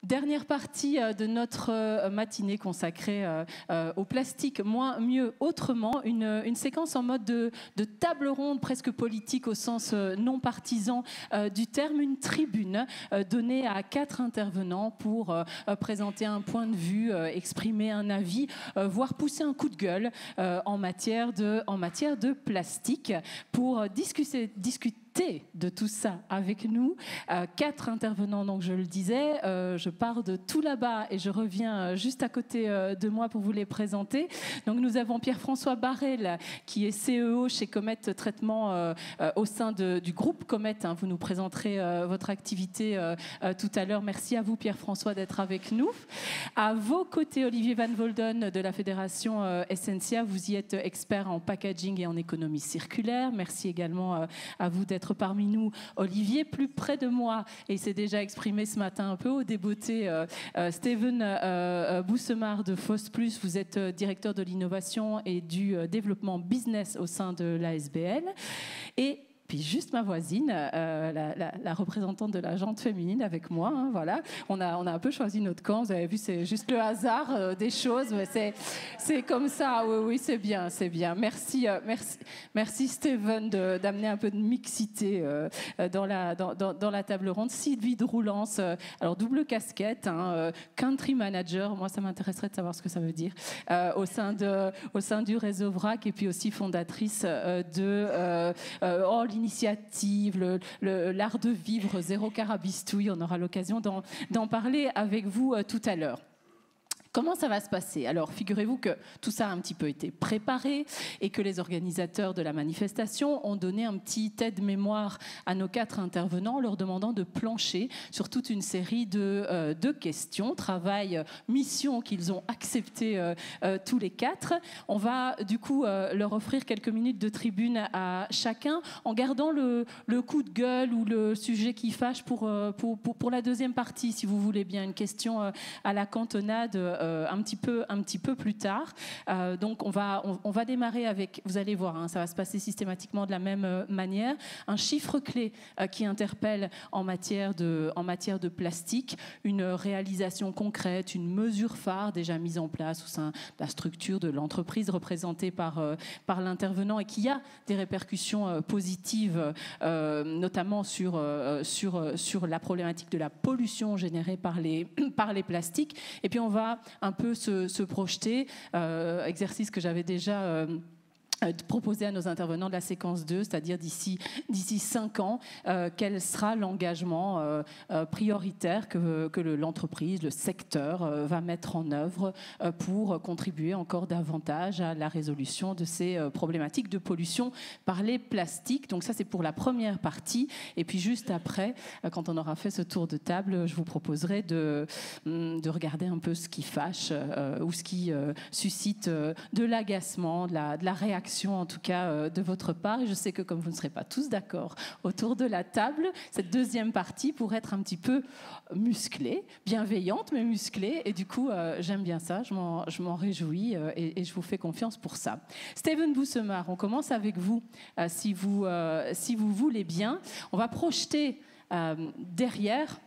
Dernière partie de notre matinée consacrée au plastique, moins, mieux, autrement. Une séquence en mode de table ronde presque politique au sens non partisan du terme. Une tribune donnée à 4 intervenants pour présenter un point de vue, exprimer un avis, voire pousser un coup de gueule en matière de plastique. Pour discuter de tout ça avec nous. 4 intervenants, donc je le disais. Je pars de tout là-bas et je reviens juste à côté de moi pour vous les présenter. Donc nous avons Pierre-François Barrel, qui est CEO chez Comet Traitement au sein du groupe Comet. Vous nous présenterez votre activité tout à l'heure. Merci à vous, Pierre-François, d'être avec nous. À vos côtés, Olivier Van Volden de la Fédération Essentia. Vous y êtes expert en packaging et en économie circulaire. Merci également à vous d'être parmi nous. Olivier, plus près de moi, et il s'est déjà exprimé ce matin un peu au débeauté, Steven Boussemard de FOS+, vous êtes directeur de l'innovation et du développement business au sein de l'ASBL. Et puis juste ma voisine, la représentante de la jante féminine avec moi. Hein, voilà. On a un peu choisi notre camp. Vous avez vu, c'est juste le hasard des choses. Mais c'est comme ça. Oui, c'est bien, c'est bien. Merci Steven d'amener un peu de mixité dans la table ronde. Sylvie de Roulance, alors double casquette, hein, country manager. Moi, ça m'intéresserait de savoir ce que ça veut dire au sein du réseau VRAC, et puis aussi fondatrice de l'initiative, l'art de vivre, zéro carabistouille. On aura l'occasion d'en parler avec vous tout à l'heure. Comment ça va se passer? Alors, figurez-vous que tout ça a un petit peu été préparé et que les organisateurs de la manifestation ont donné un petit aide-mémoire à nos 4 intervenants, leur demandant de plancher sur toute une série de questions, travail, mission qu'ils ont accepté tous les 4. On va du coup leur offrir quelques minutes de tribune à chacun, en gardant le coup de gueule ou le sujet qui fâche pour la deuxième partie, si vous voulez bien, une question à la cantonade un petit peu plus tard. Donc on va démarrer avec, vous allez voir, hein, ça va se passer systématiquement de la même manière, un chiffre clé qui interpelle en matière de plastique, une réalisation concrète, une mesure phare déjà mise en place au sein de la structure de l'entreprise représentée par l'intervenant et qui a des répercussions positives, notamment sur la problématique de la pollution générée par les plastiques. Et puis on va un peu se projeter, exercice que j'avais déjà proposer à nos intervenants de la séquence 2, c'est-à-dire d'ici 5 ans, quel sera l'engagement prioritaire que l'entreprise, le secteur va mettre en œuvre pour contribuer encore davantage à la résolution de ces problématiques de pollution par les plastiques. Donc ça, c'est pour la première partie. Et puis juste après, quand on aura fait ce tour de table, je vous proposerai de regarder un peu ce qui fâche ou ce qui suscite de l'agacement, de la réaction, en tout cas de votre part. Et je sais que comme vous ne serez pas tous d'accord autour de la table, cette deuxième partie pourrait être un petit peu musclée, bienveillante mais musclée, et du coup j'aime bien ça, je m'en réjouis et je vous fais confiance pour ça. Steven Boussemard, on commence avec vous, si vous voulez bien. On va projeter derrière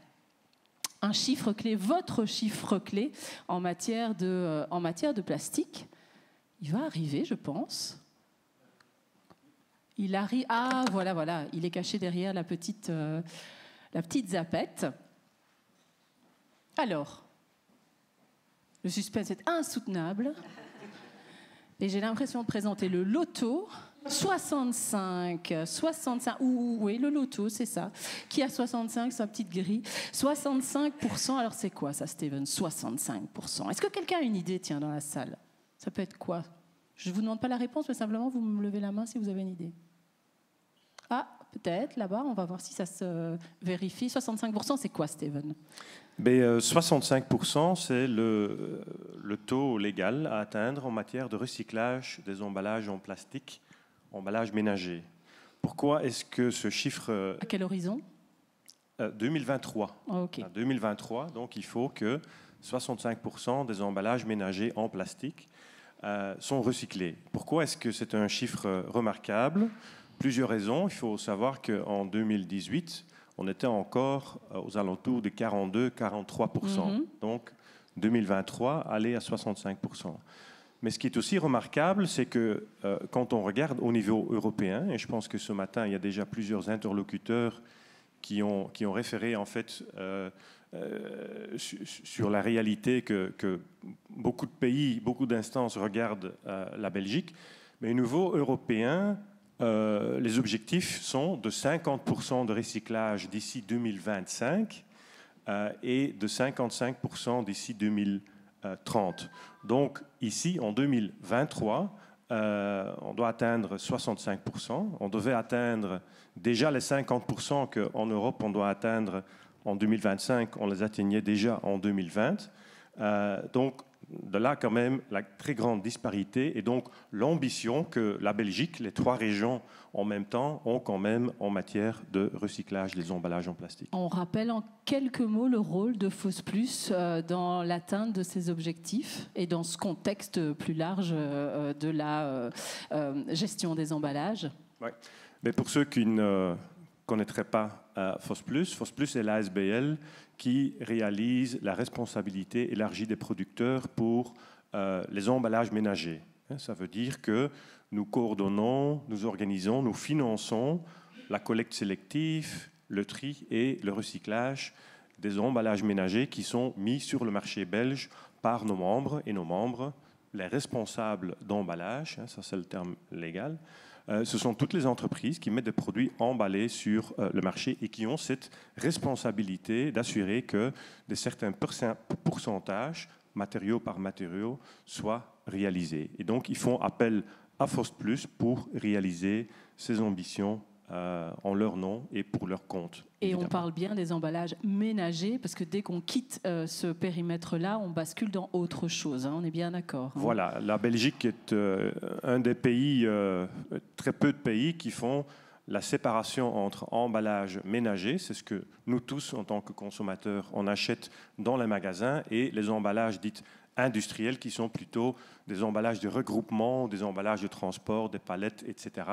un chiffre clé, votre chiffre clé en matière de plastique. Il va arriver, je pense. Il arrive. Ah, voilà. Il est caché derrière la petite zappette. Alors, le suspense est insoutenable. Et j'ai l'impression de présenter le loto 65. Oui, le loto, c'est ça. Qui a 65, sa petite grille. 65%. Alors, c'est quoi ça, Steven? 65%. Est-ce que quelqu'un a une idée, tiens, dans la salle? Ça peut être quoi? Je ne vous demande pas la réponse, mais simplement vous me levez la main si vous avez une idée. Ah, peut-être, là-bas, on va voir si ça se vérifie. 65%, c'est quoi, Steven? 65%, c'est le taux légal à atteindre en matière de recyclage des emballages en plastique, emballages ménagers. Pourquoi est-ce que ce chiffre... À quel horizon? 2023. Oh, okay. À 2023, donc il faut que 65% des emballages ménagers en plastique sont recyclés. Pourquoi est-ce que c'est un chiffre remarquable? Plusieurs raisons. Il faut savoir qu'en 2018, on était encore aux alentours de 42-43%. Donc, 2023, aller à 65%. Mais ce qui est aussi remarquable, c'est que quand on regarde au niveau européen, et je pense que ce matin, il y a déjà plusieurs interlocuteurs qui ont référé en fait sur la réalité que beaucoup de pays, beaucoup d'instances regardent la Belgique. Mais au niveau européen, les objectifs sont de 50% de recyclage d'ici 2025 et de 55% d'ici 2030. Donc ici, en 2023, on doit atteindre 65%. On devait atteindre déjà les 50% qu'en Europe, on doit atteindre en 2025. On les atteignait déjà en 2020. Donc, de là, quand même, la très grande disparité et donc l'ambition que la Belgique, les 3 régions en même temps, ont quand même en matière de recyclage des emballages en plastique. On rappelle en quelques mots le rôle de FOSSplus dans l'atteinte de ces objectifs et dans ce contexte plus large de la gestion des emballages. Ouais. Mais pour ceux qui ne connaîtraient pas FOSSplus, FOSSplus est l'ASBL qui réalise la responsabilité élargie des producteurs pour les emballages ménagers. Ça veut dire que nous coordonnons, nous organisons, nous finançons la collecte sélective, le tri et le recyclage des emballages ménagers qui sont mis sur le marché belge par nos membres et nos membres, les responsables d'emballage, ça c'est le terme légal. Ce sont toutes les entreprises qui mettent des produits emballés sur le marché et qui ont cette responsabilité d'assurer que de certains pourcentages, matériaux par matériaux, soient réalisés. Et donc, ils font appel à FOSSplus pour réaliser ces ambitions en leur nom et pour leur compte. Et évidemment. on parle bien des emballages ménagers, parce que dès qu'on quitte ce périmètre-là, on bascule dans autre chose, hein, on est bien d'accord. Hein. Voilà, la Belgique est un des pays, très peu de pays qui font la séparation entre emballages ménagers, c'est ce que nous tous, en tant que consommateurs, on achète dans les magasins, et les emballages dits industriels, qui sont plutôt des emballages de regroupement, des emballages de transport, des palettes, etc.,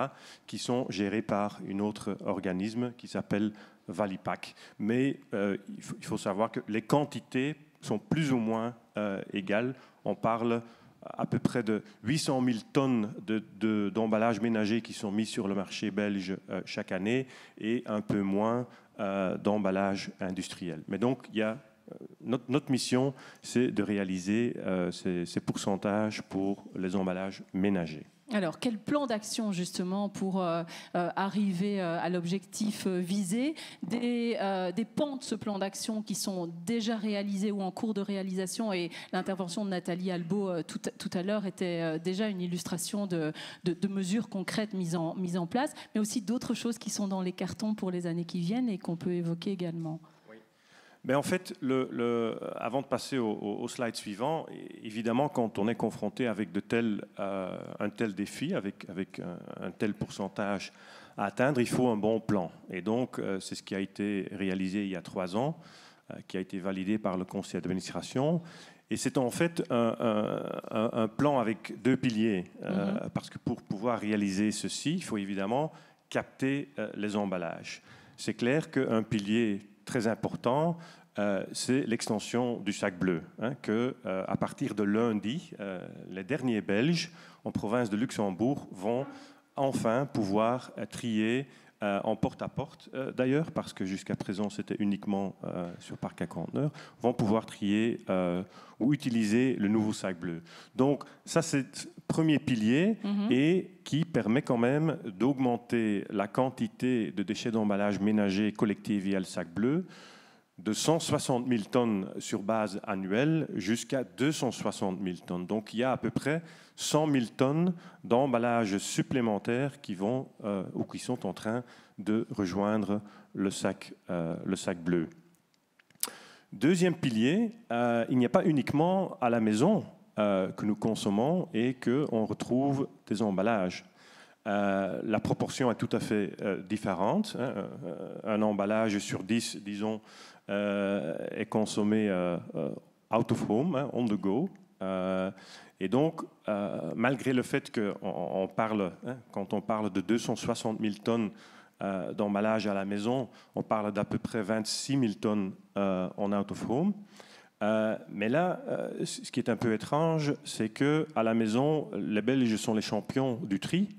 qui sont gérés par un autre organisme qui s'appelle Valipack. Mais il faut savoir que les quantités sont plus ou moins égales. On parle à peu près de 800 000 tonnes d'emballages ménagers qui sont mis sur le marché belge chaque année, et un peu moins d'emballages industriels. Mais donc, il y a notre mission, c'est de réaliser ces pourcentages pour les emballages ménagers. Alors, quel plan d'action justement pour arriver à l'objectif visé, des pans de ce plan d'action qui sont déjà réalisés ou en cours de réalisation, et l'intervention de Nathalie Albo tout à l'heure était déjà une illustration de mesures concrètes mises en place, mais aussi d'autres choses qui sont dans les cartons pour les années qui viennent et qu'on peut évoquer également. Mais en fait, avant de passer au slide suivant, évidemment, quand on est confronté avec un tel défi, avec un tel pourcentage à atteindre, il faut un bon plan. Et donc, c'est ce qui a été réalisé il y a 3 ans, qui a été validé par le conseil d'administration. Et c'est en fait un plan avec 2 piliers, parce que pour pouvoir réaliser ceci, il faut évidemment capter les emballages. C'est clair qu'un pilier très important, c'est l'extension du sac bleu, que à partir de lundi, les derniers Belges en province de Luxembourg vont enfin pouvoir trier en porte-à-porte, d'ailleurs, parce que jusqu'à présent c'était uniquement sur parc à conteneurs, vont pouvoir trier ou utiliser le nouveau sac bleu. Donc ça, c'est le premier pilier, et qui permet quand même d'augmenter la quantité de déchets d'emballage ménagers collectés via le sac bleu de 160 000 tonnes sur base annuelle jusqu'à 260 000 tonnes. Donc il y a à peu près 100 000 tonnes d'emballages supplémentaires qui vont ou qui sont en train de rejoindre le sac bleu. Deuxième pilier, il n'y a pas uniquement à la maison que nous consommons et qu'on retrouve des emballages. La proportion est tout à fait différente. Un emballage sur 10, disons, est consommé out of home, on the go. Et donc, malgré le fait qu'on parle, quand on parle de 260 000 tonnes d'emballage à la maison, on parle d'à peu près 26 000 tonnes en out of home. Mais là, ce qui est un peu étrange, c'est qu'à la maison, les Belges sont les champions du tri,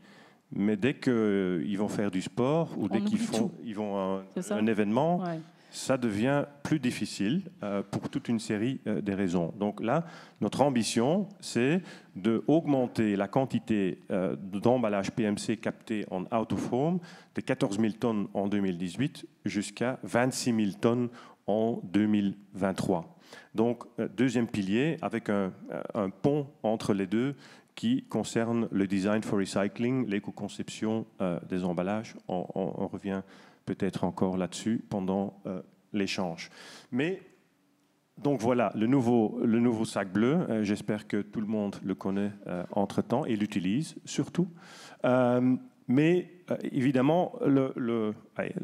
mais dès qu'ils vont faire du sport ou dès qu'ils vont à un événement, ouais, ça devient plus difficile pour toute une série des raisons. Donc là, notre ambition, c'est d'augmenter la quantité d'emballage PMC capté en out of home de 14 000 tonnes en 2018 jusqu'à 26 000 tonnes en 2023. Donc, deuxième pilier, avec un pont entre les deux qui concerne le design for recycling, l'éco-conception des emballages. On revient peut-être encore là-dessus pendant l'échange. Mais, donc voilà, le nouveau sac bleu, j'espère que tout le monde le connaît entre-temps et l'utilise surtout. Mais évidemment,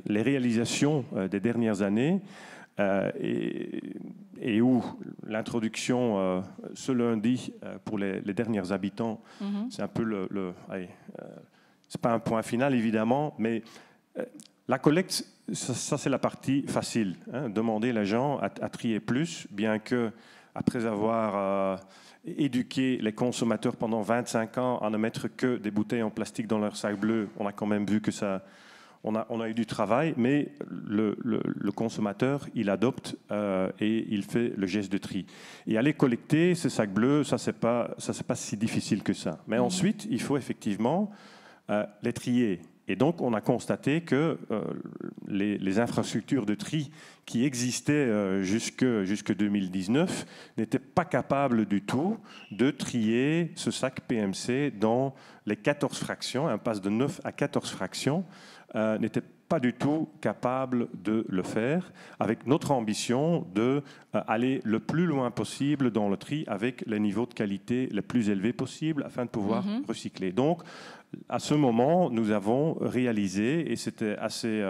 les réalisations des dernières années et où l'introduction ce lundi pour les derniers habitants, c'est un peu c'est pas un point final évidemment, mais la collecte, ça c'est la partie facile, hein, demander les gens à trier plus, bien que après avoir éduqué les consommateurs pendant 25 ans à ne mettre que des bouteilles en plastique dans leur sac bleu, on a quand même vu que ça... On a eu du travail, mais le consommateur, il adopte et il fait le geste de tri. Et aller collecter ces sacs bleus, ça c'est pas si difficile que ça. Mais ensuite, il faut effectivement les trier. Et donc, on a constaté que les infrastructures de tri qui existaient jusque 2019 n'étaient pas capables du tout de trier ce sac PMC dans les 14 fractions. On passe de 9 à 14 fractions. N'était pas du tout capable de le faire, avec notre ambition d'aller le plus loin possible dans le tri avec les niveaux de qualité les plus élevés possibles afin de pouvoir recycler. Donc, à ce moment, nous avons réalisé, et c'était assez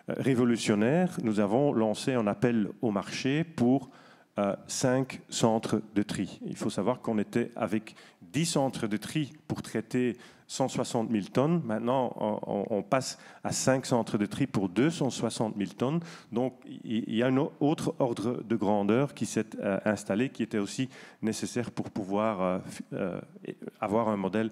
révolutionnaire, nous avons lancé un appel au marché pour 5 centres de tri. Il faut savoir qu'on était avec 10 centres de tri pour traiter 160 000 tonnes. Maintenant, on passe à 5 centres de tri pour 260 000 tonnes. Donc, il y a un autre ordre de grandeur qui s'est installé, qui était aussi nécessaire pour pouvoir avoir un modèle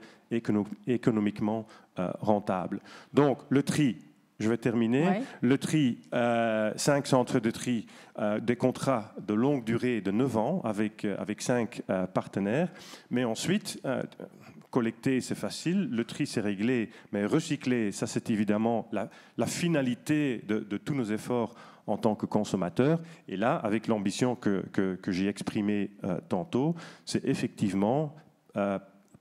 économiquement rentable. Donc, le tri, je vais terminer. Ouais. Le tri, 5 centres de tri, des contrats de longue durée de 9 ans avec 5 partenaires. Mais ensuite, collecter, c'est facile. Le tri, c'est réglé. Mais recycler, ça, c'est évidemment la finalité de tous nos efforts en tant que consommateurs. Et là, avec l'ambition que j'ai exprimée tantôt, c'est effectivement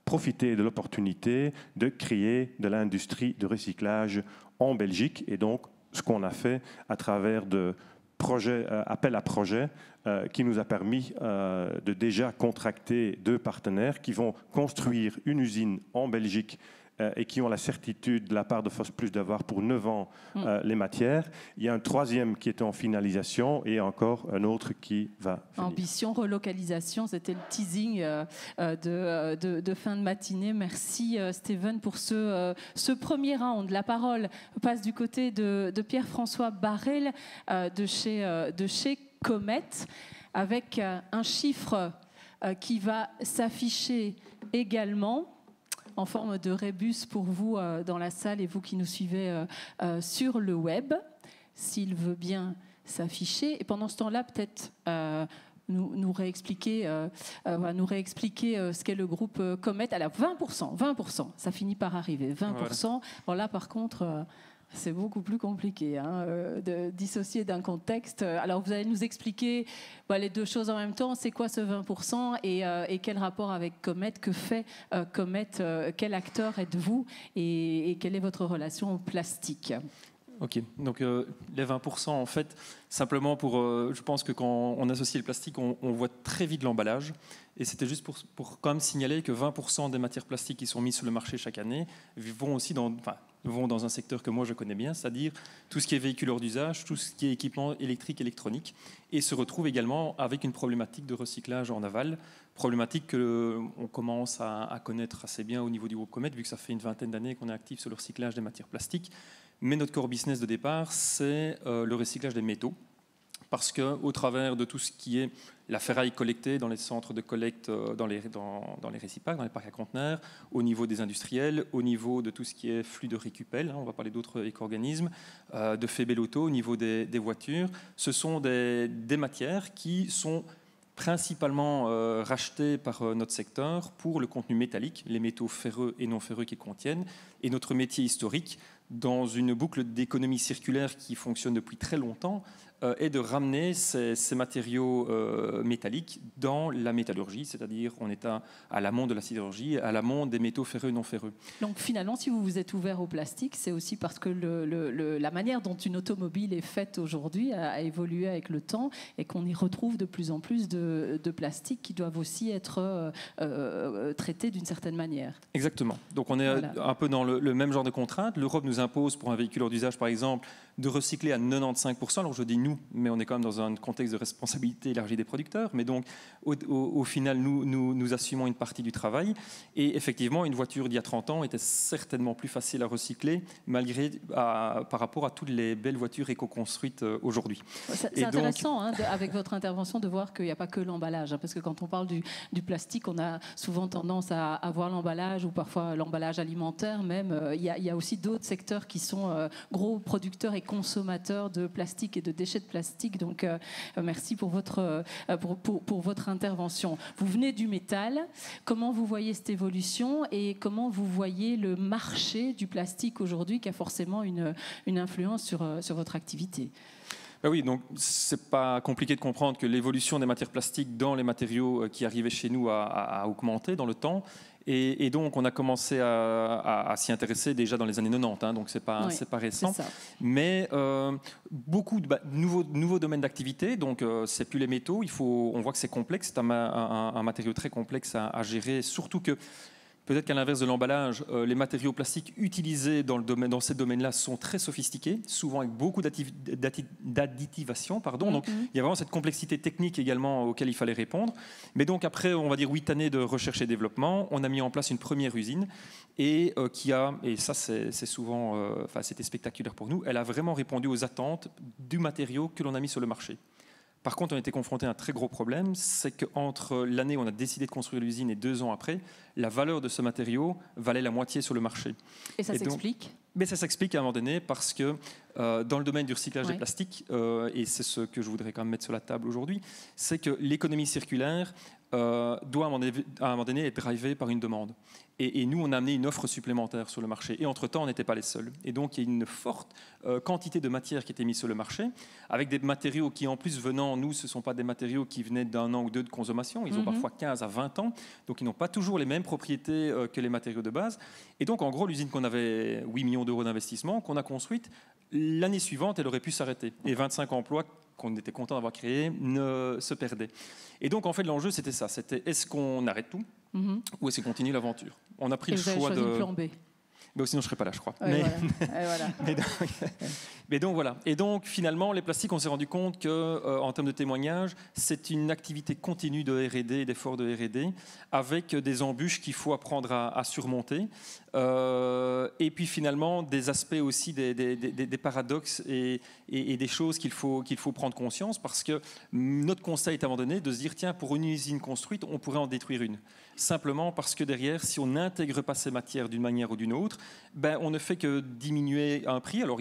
profiter de l'opportunité de créer de l'industrie de recyclage en Belgique, et donc ce qu'on a fait à travers de projets, appels à projets qui nous a permis de déjà contracter 2 partenaires qui vont construire une usine en Belgique et qui ont la certitude de la part de FOSSplus d'avoir pour 9 ans les matières. Il y a un 3e qui est en finalisation et encore un autre qui va finir. Ambition, relocalisation, c'était le teasing de fin de matinée. Merci Steven pour ce premier round. La parole passe du côté de Pierre-François Barrel de chez Comet, avec un chiffre qui va s'afficher également en forme de rébus pour vous dans la salle et vous qui nous suivez sur le web, s'il veut bien s'afficher. Et pendant ce temps-là, peut-être nous réexpliquer ce qu'est le groupe Comet. Alors 20%, ça finit par arriver. 20%. Voilà. Bon, là, par contre... c'est beaucoup plus compliqué de dissocier d'un contexte. Alors, vous allez nous expliquer les 2 choses en même temps. C'est quoi ce 20% et quel rapport avec Comet? Que fait Comet? Quel acteur êtes-vous et quelle est votre relation au plastique? Ok, donc les 20%, en fait, simplement pour... je pense que quand on associe le plastique, on voit très vite l'emballage. Et c'était juste pour quand même signaler que 20% des matières plastiques qui sont mises sur le marché chaque année vont aussi vont dans un secteur que moi je connais bien, c'est-à-dire tout ce qui est véhicule hors d'usage, tout ce qui est équipement électrique, électronique, et se retrouve également avec une problématique de recyclage en aval, problématique qu'on commence à connaître assez bien au niveau du groupe Comet, vu que ça fait une 20aine d'années qu'on est actif sur le recyclage des matières plastiques. Mais notre core business de départ, c'est le recyclage des métaux. Parce qu'au travers de tout ce qui est la ferraille collectée dans les centres de collecte, dans les récipacs, dans les parcs à conteneurs, au niveau des industriels, au niveau de tout ce qui est flux de récupel, on va parler d'autres éco-organismes, de faits Bellotto, au niveau des voitures, ce sont des matières qui sont principalement rachetées par notre secteur pour le contenu métallique, les métaux ferreux et non ferreux qu'ils contiennent, et notre métier historique, dans une boucle d'économie circulaire qui fonctionne depuis très longtemps, est de ramener ces matériaux métalliques dans la métallurgie, c'est-à-dire on est à l'amont de la sidérurgie, à l'amont des métaux ferreux et non ferreux. Donc finalement, si vous vous êtes ouvert au plastique, c'est aussi parce que la manière dont une automobile est faite aujourd'hui a évolué avec le temps et qu'on y retrouve de plus en plus de plastiques qui doivent aussi être traités d'une certaine manière. Exactement. Donc on est un peu dans le même genre de contraintes. L'Europe nous impose pour un véhicule hors d'usage, par exemple, de recycler à 95%. Alors je dis nous, mais on est quand même dans un contexte de responsabilité élargie des producteurs. Mais donc, au final, nous assumons une partie du travail. Et effectivement, une voiture d'il y a 30 ans était certainement plus facile à recycler, par rapport à toutes les belles voitures éco-construites aujourd'hui. C'est intéressant, avec votre intervention, de voir qu'il n'y a pas que l'emballage. Parce que quand on parle du plastique, on a souvent tendance à avoir l'emballage, ou parfois l'emballage alimentaire même. Il y a aussi d'autres secteurs qui sont gros producteurs et consommateurs de plastique et de déchets de plastique. Donc, merci pour votre intervention. Vous venez du métal. Comment vous voyez cette évolution et comment vous voyez le marché du plastique aujourd'hui qui a forcément une influence sur votre activité ? Ben oui, donc c'est pas compliqué de comprendre que l'évolution des matières plastiques dans les matériaux qui arrivaient chez nous a augmenté dans le temps. Et donc, on a commencé à s'y intéresser déjà dans les années 90, donc c'est pas récent. Mais beaucoup de nouveaux domaines d'activité, donc c'est plus les métaux, on voit que c'est complexe, c'est un matériau très complexe à gérer, surtout que peut-être qu'à l'inverse de l'emballage, les matériaux plastiques utilisés dans ces domaines-là sont très sophistiqués, souvent avec beaucoup d'additivation. Donc, il y a vraiment cette complexité technique également auquel il fallait répondre. Mais donc, après, on va dire 8 années de recherche et développement, on a mis en place une première usine et ça, c'est souvent, c'était spectaculaire pour nous, elle a vraiment répondu aux attentes du matériau que l'on a mis sur le marché. Par contre, on a été confronté à un très gros problème, c'est qu'entre l'année où on a décidé de construire l'usine et 2 ans après, la valeur de ce matériau valait la moitié sur le marché. Et ça s'explique ? Mais ça s'explique à un moment donné parce que dans le domaine du recyclage des plastiques, et c'est ce que je voudrais quand même mettre sur la table aujourd'hui, c'est que l'économie circulaire doit à un moment donné être drivée par une demande. Et nous, on a amené une offre supplémentaire sur le marché. Et entre-temps, on n'était pas les seuls. Et donc, il y a une forte quantité de matières qui était mise sur le marché, avec des matériaux qui, en plus, venant, nous, ce ne sont pas des matériaux qui venaient d'1 an ou 2 de consommation. Ils ont parfois 15 à 20 ans. Donc, ils n'ont pas toujours les mêmes propriétés que les matériaux de base. Et donc, en gros, l'usine qu'on avait 8 millions d'euros d'investissement, qu'on a construite, l'année suivante, elle aurait pu s'arrêter. Et 25 emplois qu'on était content d'avoir créés se perdaient. Et donc, en fait, l'enjeu, c'était ça. C'était est-ce qu'on arrête tout ou est-ce qu'on continue l'aventure ? On a pris le choix de... le plan B. Mais sinon, je ne serais pas là, je crois. Ouais, voilà. Mais donc, voilà. Et donc, finalement, les plastiques, on s'est rendu compte qu'en termes de témoignages, c'est une activité continue de R&D, d'efforts de R&D, avec des embûches qu'il faut apprendre à surmonter. Et puis, finalement, des aspects aussi, des paradoxes et des choses qu'il faut prendre conscience, parce que notre constat est à un moment donné de se dire, tiens, pour une usine construite, on pourrait en détruire une. Simplement parce que derrière, si on n'intègre pas ces matières d'une manière ou d'une autre, on ne fait que diminuer un prix. Alors,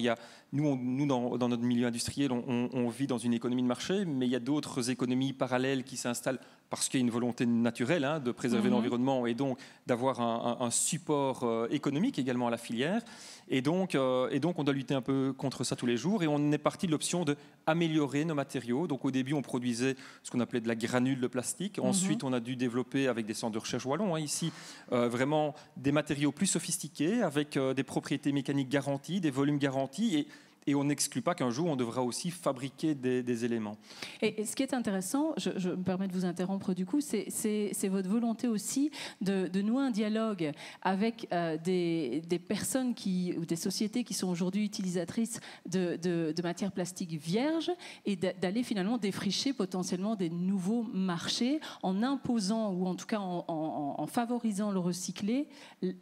nous dans notre milieu industriel, on vit dans une économie de marché, mais il y a d'autres économies parallèles qui s'installent parce qu'il y a une volonté naturelle de préserver l'environnement et donc d'avoir un support économique également à la filière. Et donc, on doit lutter un peu contre ça tous les jours. Et on est parti de l'option d'améliorer nos matériaux. Donc, au début, on produisait ce qu'on appelait de la granule de plastique. Ensuite, on a dû développer avec des centres de recherche wallons, ici, vraiment des matériaux plus sophistiqués, avec des propriétés mécaniques garanties, des volumes garantis. Et on n'exclut pas qu'un jour, on devra aussi fabriquer des éléments. Et ce qui est intéressant, je me permets de vous interrompre du coup, c'est votre volonté aussi de nouer un dialogue avec des personnes ou des sociétés qui sont aujourd'hui utilisatrices de matières plastiques vierges et d'aller finalement défricher potentiellement des nouveaux marchés en imposant ou en tout cas en favorisant le recyclé,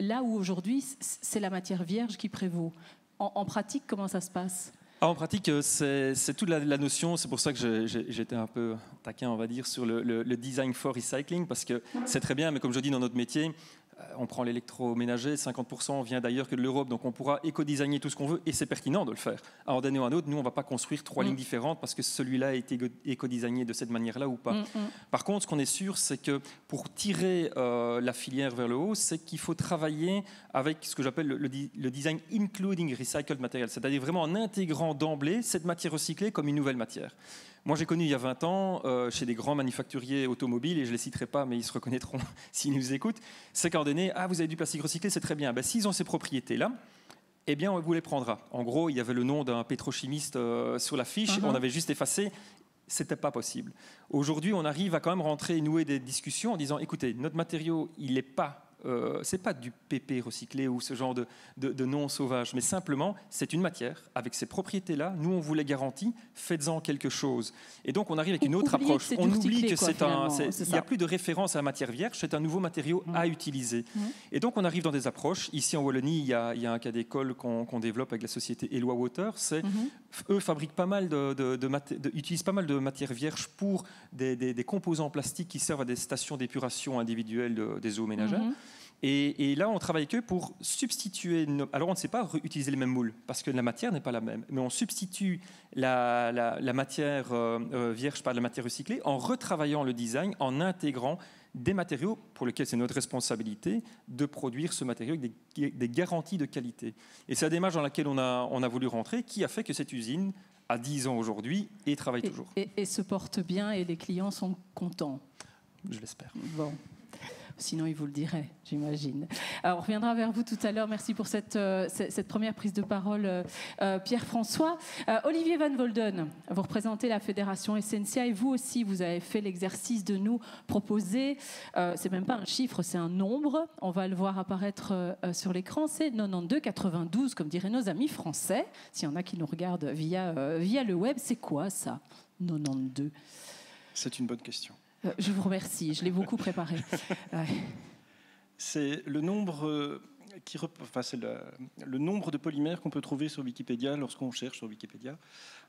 là où aujourd'hui, c'est la matière vierge qui prévaut. En pratique, comment ça se passe ? En pratique, c'est toute la notion, c'est pour ça que j'étais un peu taquin, on va dire, sur le design for recycling, parce que c'est très bien, mais comme je dis dans notre métier, on prend l'électroménager, 50% vient d'ailleurs que de l'Europe, donc on pourra éco-designer tout ce qu'on veut, et c'est pertinent de le faire. À un donné ou à un autre, nous, on ne va pas construire 3 lignes différentes parce que celui-là a été éco-designé de cette manière-là ou pas. Par contre, ce qu'on est sûr, c'est que pour tirer la filière vers le haut, c'est qu'il faut travailler avec ce que j'appelle le design including recycled material, c'est-à-dire vraiment en intégrant d'emblée cette matière recyclée comme une nouvelle matière. Moi, j'ai connu il y a 20 ans, chez des grands manufacturiers automobiles, et je ne les citerai pas, mais ils se reconnaîtront s'ils nous écoutent, c'est qu'à un donné, vous avez du plastique recyclé, c'est très bien. Ben, s'ils ont ces propriétés-là, eh bien, on vous les prendra. En gros, il y avait le nom d'un pétrochimiste sur la fiche, on avait juste effacé. C'était pas possible. Aujourd'hui, on arrive à quand même rentrer et nouer des discussions en disant, écoutez, notre matériau, il n'est pas... c'est pas du PP recyclé ou ce genre de non sauvage, mais simplement c'est une matière avec ces propriétés-là. Nous on vous les garantit, faites-en quelque chose. Et donc on arrive avec une autre approche. On oublie que il n'y a plus de référence à la matière vierge, c'est un nouveau matériau à utiliser. Et donc on arrive dans des approches. Ici en Wallonie, il y a un cas d'école qu'on développe avec la société Eloi Water. Eux fabriquent pas mal utilisent pas mal de matières vierges pour des composants plastiques qui servent à des stations d'épuration individuelles des eaux ménagères. Et là, on travaille avec eux pour substituer... Alors, on ne sait pas utiliser les mêmes moules, parce que la matière n'est pas la même. Mais on substitue la matière vierge par la matière recyclée en retravaillant le design, en intégrant des matériaux pour lesquels c'est notre responsabilité de produire ce matériau avec des garanties de qualité. Et c'est la démarche dans laquelle on a voulu rentrer qui a fait que cette usine a 10 ans aujourd'hui et travaille toujours. Et se porte bien et les clients sont contents. Je l'espère. Bon. Sinon, il vous le dirait, j'imagine. Alors, on reviendra vers vous tout à l'heure. Merci pour cette première prise de parole, Pierre-François. Olivier Van Volden, vous représentez la Fédération Essentia et vous aussi, vous avez fait l'exercice de nous proposer, c'est même pas un chiffre, c'est un nombre. On va le voir apparaître sur l'écran. C'est 92,92, comme diraient nos amis français. S'il y en a qui nous regardent via le web, c'est quoi ça, 92 ? C'est une bonne question. Je vous remercie, je l'ai beaucoup préparé. Ouais. C'est le nombre le nombre de polymères qu'on peut trouver sur Wikipédia lorsqu'on cherche sur Wikipédia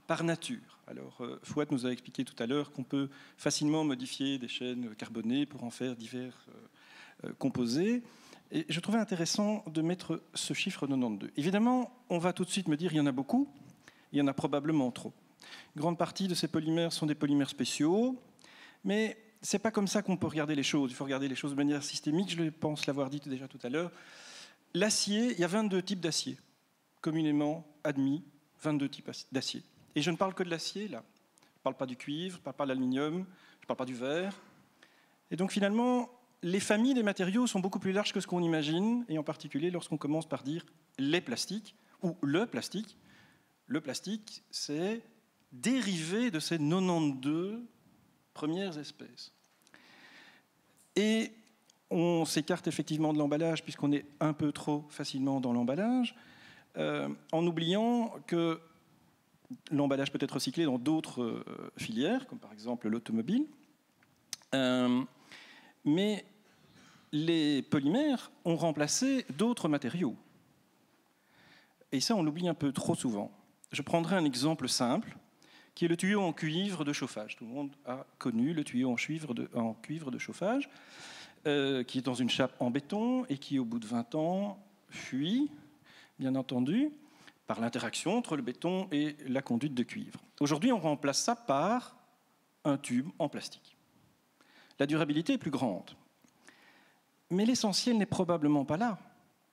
par nature. Alors, Fouad nous a expliqué tout à l'heure qu'on peut facilement modifier des chaînes carbonées pour en faire divers composés. Et je trouvais intéressant de mettre ce chiffre 92. Évidemment, on va tout de suite me dire qu'il y en a beaucoup, il y en a probablement trop. Une grande partie de ces polymères sont des polymères spéciaux, mais ce n'est pas comme ça qu'on peut regarder les choses. Il faut regarder les choses de manière systémique. Je pense l'avoir dit déjà tout à l'heure. L'acier, il y a 22 types d'acier, communément admis, 22 types d'acier. Et je ne parle que de l'acier, là. Je ne parle pas du cuivre, je ne parle pas de l'aluminium, je ne parle pas du verre. Et donc finalement, les familles des matériaux sont beaucoup plus larges que ce qu'on imagine, et en particulier lorsqu'on commence par dire les plastiques, ou le plastique. Le plastique, c'est dérivé de ces 92 premières espèces. Et on s'écarte effectivement de l'emballage puisqu'on est un peu trop facilement dans l'emballage, en oubliant que l'emballage peut être recyclé dans d'autres filières, comme par exemple l'automobile. Mais les polymères ont remplacé d'autres matériaux. Et ça, on l'oublie un peu trop souvent. Je prendrai un exemple simple, qui est le tuyau en cuivre de chauffage. Tout le monde a connu le tuyau en cuivre de chauffage, qui est dans une chape en béton et qui, au bout de 20 ans, fuit, bien entendu, par l'interaction entre le béton et la conduite de cuivre. Aujourd'hui, on remplace ça par un tube en plastique. La durabilité est plus grande. Mais l'essentiel n'est probablement pas là.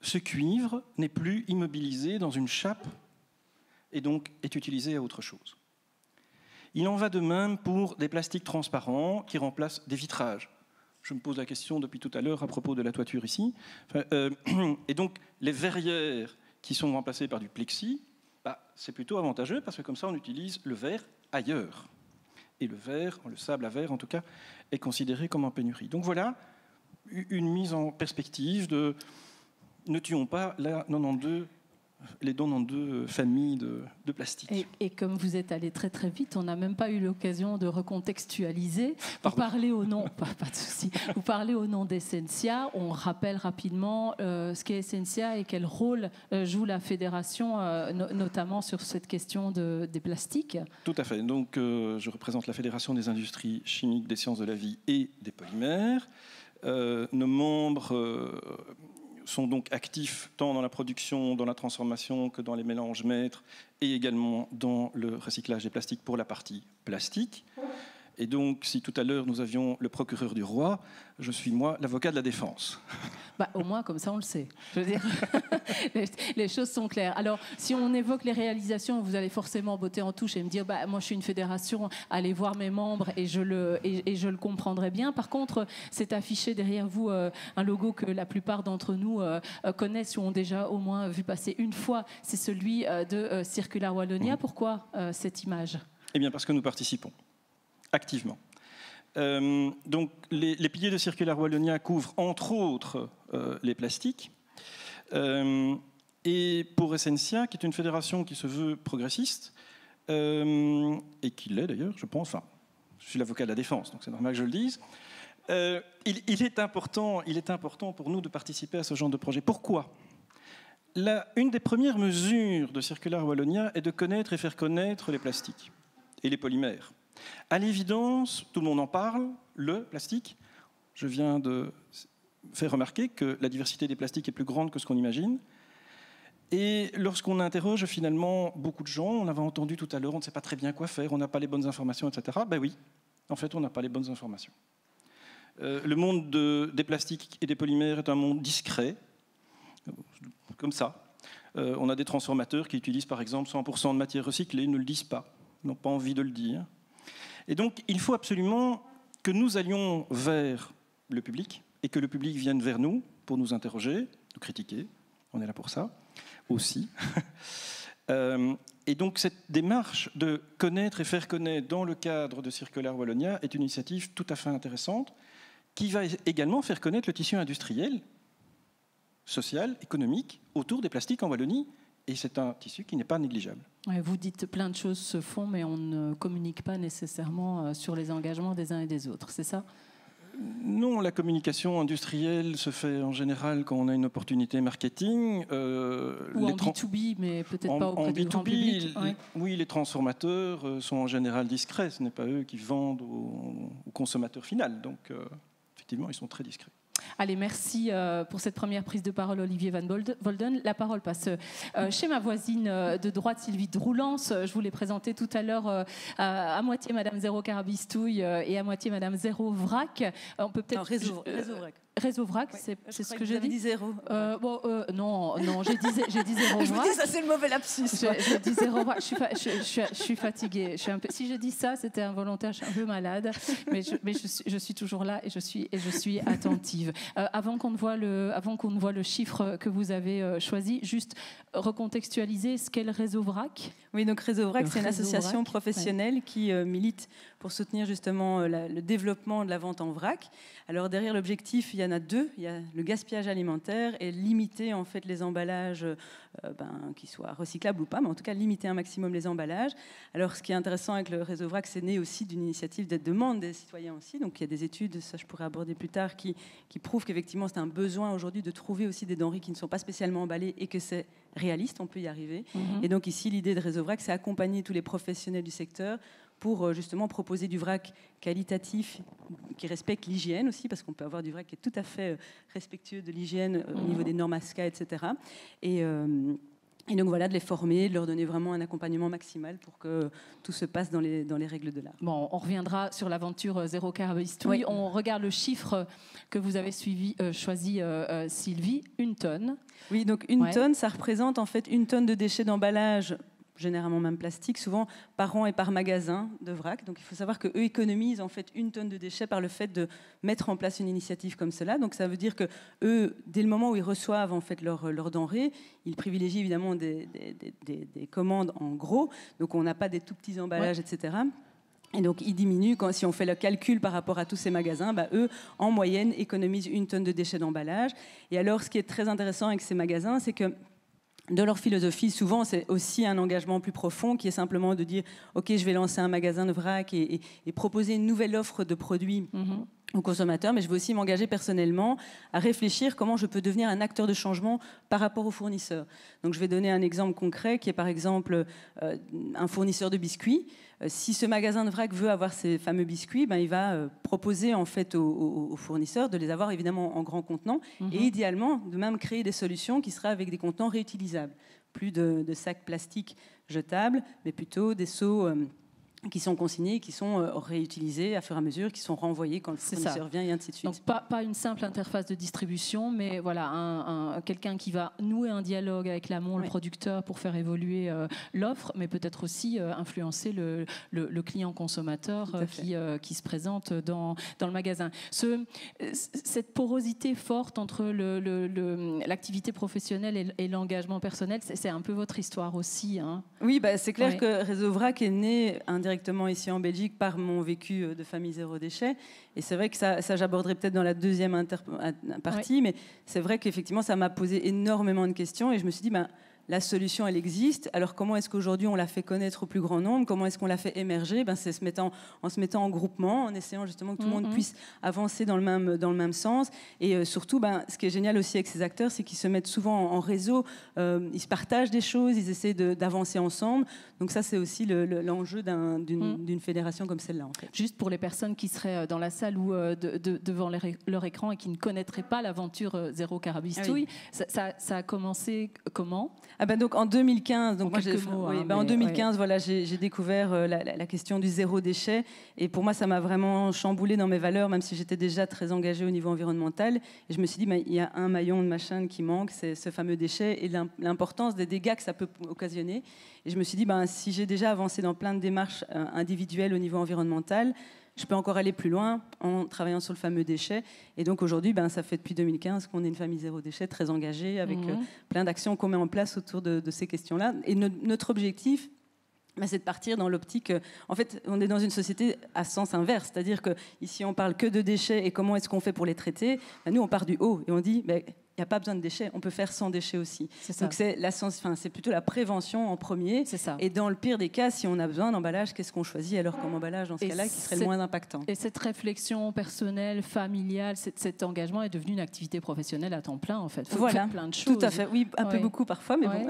Ce cuivre n'est plus immobilisé dans une chape et donc est utilisé à autre chose. Il en va de même pour des plastiques transparents qui remplacent des vitrages. Je me pose la question depuis tout à l'heure à propos de la toiture ici. Et donc, les verrières qui sont remplacées par du plexi, c'est plutôt avantageux parce que comme ça, on utilise le verre ailleurs. Et le verre, le sable à verre en tout cas, est considéré comme en pénurie. Donc voilà une mise en perspective de ne tuons pas la 92 les dons dans 2 familles de plastique. Et comme vous êtes allé très très vite, on n'a même pas eu l'occasion de recontextualiser. Vous parlez au nom, pas de souci. Vous parlez au nom d'Essentia. On rappelle rapidement ce qu'est Essentia et quel rôle joue la fédération, notamment sur cette question des plastiques. Tout à fait. Donc, je représente la Fédération des industries chimiques, des sciences de la vie et des polymères. Nos membres sont donc actifs tant dans la production, dans la transformation que dans les mélanges maîtres et également dans le recyclage des plastiques pour la partie plastique. Et donc, si tout à l'heure nous avions le procureur du roi, je suis moi l'avocat de la défense. Au moins, comme ça, on le sait. Je veux dire, les choses sont claires. Alors, si on évoque les réalisations, vous allez forcément botter en touche et me dire, moi, je suis une fédération, allez voir mes membres et je le comprendrai bien. Par contre, c'est affiché derrière vous un logo que la plupart d'entre nous connaissent ou ont déjà au moins vu passer une fois. C'est celui de Circular Wallonia. Pourquoi cette image ? Eh bien, parce que nous participons activement. Donc, les piliers de Circular Wallonia couvrent entre autres les plastiques. Et pour Essentia, qui est une fédération qui se veut progressiste, et qui l'est d'ailleurs, je pense, enfin, je suis l'avocat de la défense, donc c'est normal que je le dise, il est important pour nous de participer à ce genre de projet. Pourquoi ? Une des premières mesures de Circular Wallonia est de connaître et faire connaître les plastiques et les polymères. À l'évidence, tout le monde en parle, le plastique. Je viens de faire remarquer que la diversité des plastiques est plus grande que ce qu'on imagine. Et lorsqu'on interroge finalement beaucoup de gens, on avait entendu tout à l'heure, on ne sait pas très bien quoi faire, on n'a pas les bonnes informations, etc. Ben oui, en fait, on n'a pas les bonnes informations. Le monde des plastiques et des polymères est un monde discret, comme ça. On a des transformateurs qui utilisent par exemple 100% de matière recyclée, ne le disent pas, n'ont pas envie de le dire. Et donc, il faut absolument que nous allions vers le public et que le public vienne vers nous pour nous interroger, nous critiquer. On est là pour ça aussi. Et donc, cette démarche de connaître et faire connaître dans le cadre de Circular Wallonia est une initiative tout à fait intéressante qui va également faire connaître le tissu industriel, social, économique autour des plastiques en Wallonie. Et c'est un tissu qui n'est pas négligeable. Vous dites plein de choses se font, mais on ne communique pas nécessairement sur les engagements des uns et des autres, c'est ça ? Non, la communication industrielle se fait en général quand on a une opportunité marketing. Ou en B2B, mais peut-être pas auprès du grand public. Oui, les transformateurs sont en général discrets. Ce n'est pas eux qui vendent au consommateur final. Donc, effectivement, ils sont très discrets. Allez, merci pour cette première prise de parole, Olivier Van Volden. La parole passe chez ma voisine de droite, Sylvie Droulance. Je vous l'ai présentée tout à l'heure, à moitié Madame Zéro Carabistouille et à moitié Madame Zéro Vrac. On peut peut-être... Réseau Vrac. Réseau Vrac, oui, c'est ce que j'ai dit. Dit zéro. Non, j'ai dit zéro Vrac. Je vous dis, ça c'est le mauvais lapsus. Je dis zéro Vrac. Je suis fatiguée. Si je dis ça, c'était involontaire. Je suis un peu malade, mais je suis toujours là et je suis attentive. Avant qu'on ne voit le chiffre que vous avez choisi, juste recontextualiser ce qu'est le Réseau Vrac. Oui, donc Réseau Vrac, c'est une association professionnelle qui milite pour soutenir justement le développement de la vente en vrac. Alors derrière l'objectif, il y en a 2. Il y a le gaspillage alimentaire et limiter en fait les emballages, qu'ils soient recyclables ou pas, mais en tout cas limiter un maximum les emballages. Alors ce qui est intéressant avec le Réseau Vrac, c'est né aussi d'une initiative de demande des citoyens aussi. Donc il y a des études, ça je pourrais aborder plus tard, qui prouvent qu'effectivement c'est un besoin aujourd'hui de trouver aussi des denrées qui ne sont pas spécialement emballées et que c'est réaliste, on peut y arriver. Et donc ici, l'idée de Réseau Vrac, c'est accompagner tous les professionnels du secteur pour justement proposer du vrac qualitatif qui respecte l'hygiène aussi, parce qu'on peut avoir du vrac qui est tout à fait respectueux de l'hygiène au niveau des normes ASCA, etc. Et donc voilà, de les former, de leur donner vraiment un accompagnement maximal pour que tout se passe dans les règles de l'art. Bon, on reviendra sur l'aventure Zéro Carabistouille. Oui. On regarde le chiffre que vous avez choisi, Sylvie, 1 tonne. Oui, donc 1 tonne, ça représente en fait 1 tonne de déchets d'emballage, généralement même plastique, souvent par an et par magasin de vrac. Donc il faut savoir qu'eux économisent en fait 1 tonne de déchets par le fait de mettre en place une initiative comme cela. Donc ça veut dire que eux, dès le moment où ils reçoivent en fait leurs denrées, ils privilégient évidemment des commandes en gros. Donc on n'a pas des tout petits emballages, etc. Et donc, ils diminuent, si on fait le calcul par rapport à tous ces magasins, eux, en moyenne, économisent 1 tonne de déchets d'emballage. Et alors, ce qui est très intéressant avec ces magasins, c'est que de leur philosophie, souvent, c'est aussi un engagement plus profond qui est simplement de dire « Ok, je vais lancer un magasin de vrac et proposer une nouvelle offre de produits aux consommateurs, mais je vais aussi m'engager personnellement à réfléchir comment je peux devenir un acteur de changement par rapport aux fournisseurs. » Donc, je vais donner un exemple concret qui est par exemple un fournisseur de biscuits. Si ce magasin de vrac veut avoir ces fameux biscuits, il va proposer en fait aux fournisseurs de les avoir évidemment en grand contenant et idéalement de même créer des solutions qui seraient avec des contenants réutilisables. Plus de sacs plastiques jetables, mais plutôt des seaux qui sont consignés, qui sont réutilisés à fur et à mesure, qui sont renvoyés quand le fournisseur vient et ainsi de suite. Donc pas une simple interface de distribution, mais voilà, quelqu'un qui va nouer un dialogue avec l'amont, le producteur, pour faire évoluer l'offre, mais peut-être aussi influencer le client consommateur qui se présente dans le magasin. Cette porosité forte entre l'activité professionnelle et l'engagement personnel, c'est un peu votre histoire aussi. Hein. Oui, c'est clair que Réseau Vrac est né indirectement ici en Belgique par mon vécu de famille zéro déchet. Et c'est vrai que ça j'aborderai peut-être dans la deuxième partie, mais c'est vrai qu'effectivement, ça m'a posé énormément de questions et je me suis dit, la solution, elle existe. Alors, comment est-ce qu'aujourd'hui, on la fait connaître au plus grand nombre? Comment est-ce qu'on la fait émerger? C'est en se mettant en groupement, en essayant justement que tout le monde puisse avancer dans le même sens. Et surtout, ce qui est génial aussi avec ces acteurs, c'est qu'ils se mettent souvent en réseau, ils se partagent des choses, ils essaient d'avancer ensemble. Donc ça, c'est aussi l'enjeu d'une fédération comme celle-là, en fait. Juste pour les personnes qui seraient dans la salle ou devant leur écran et qui ne connaîtraient pas l'aventure Zéro Carabistouille, ça a commencé comment? Donc en 2015, donc en 2015, voilà, j'ai découvert la question du zéro déchet et pour moi ça m'a vraiment chamboulé dans mes valeurs, même si j'étais déjà très engagée au niveau environnemental. Et je me suis dit, il y a un maillon de ma chaîne qui manque, c'est ce fameux déchet et l'importance des dégâts que ça peut occasionner. Et je me suis dit, si j'ai déjà avancé dans plein de démarches individuelles au niveau environnemental, je peux encore aller plus loin en travaillant sur le fameux déchet. Et donc aujourd'hui, ça fait depuis 2015 qu'on est une famille zéro déchet très engagée avec plein d'actions qu'on met en place autour de ces questions-là. Et notre objectif, c'est de partir dans l'optique... En fait, on est dans une société à sens inverse. C'est-à-dire qu'ici, on parle que de déchets et comment est-ce qu'on fait pour les traiter. Nous, on part du haut et on dit... il n'y a pas besoin de déchets, on peut faire sans déchets aussi. Donc c'est plutôt la prévention en premier. Et dans le pire des cas, si on a besoin d'emballage, qu'est-ce qu'on choisit alors comme emballage dans ce cas-là qui serait le moins impactant? Et cette réflexion personnelle, familiale, cet engagement est devenu une activité professionnelle à temps plein en fait. Vous faites plein de choses. Tout à fait, oui, un peu beaucoup parfois, mais bon.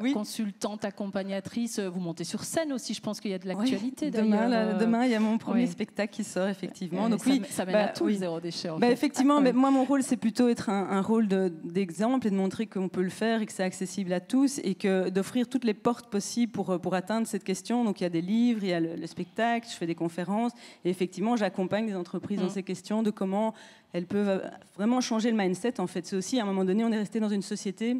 Oui. Consultante, accompagnatrice, vous montez sur scène aussi, je pense qu'il y a de l'actualité Demain, il y a mon premier spectacle qui sort effectivement. Donc ça mène à tout le zéro déchet en fait. Effectivement, mais moi mon rôle c'est plutôt être un rôle d'exemple et de montrer qu'on peut le faire et que c'est accessible à tous et que d'offrir toutes les portes possibles pour atteindre cette question. Donc il y a des livres, il y a le spectacle, je fais des conférences et effectivement j'accompagne des entreprises dans ces questions de comment elles peuvent vraiment changer le mindset. En fait, c'est aussi à un moment donné on est resté dans une société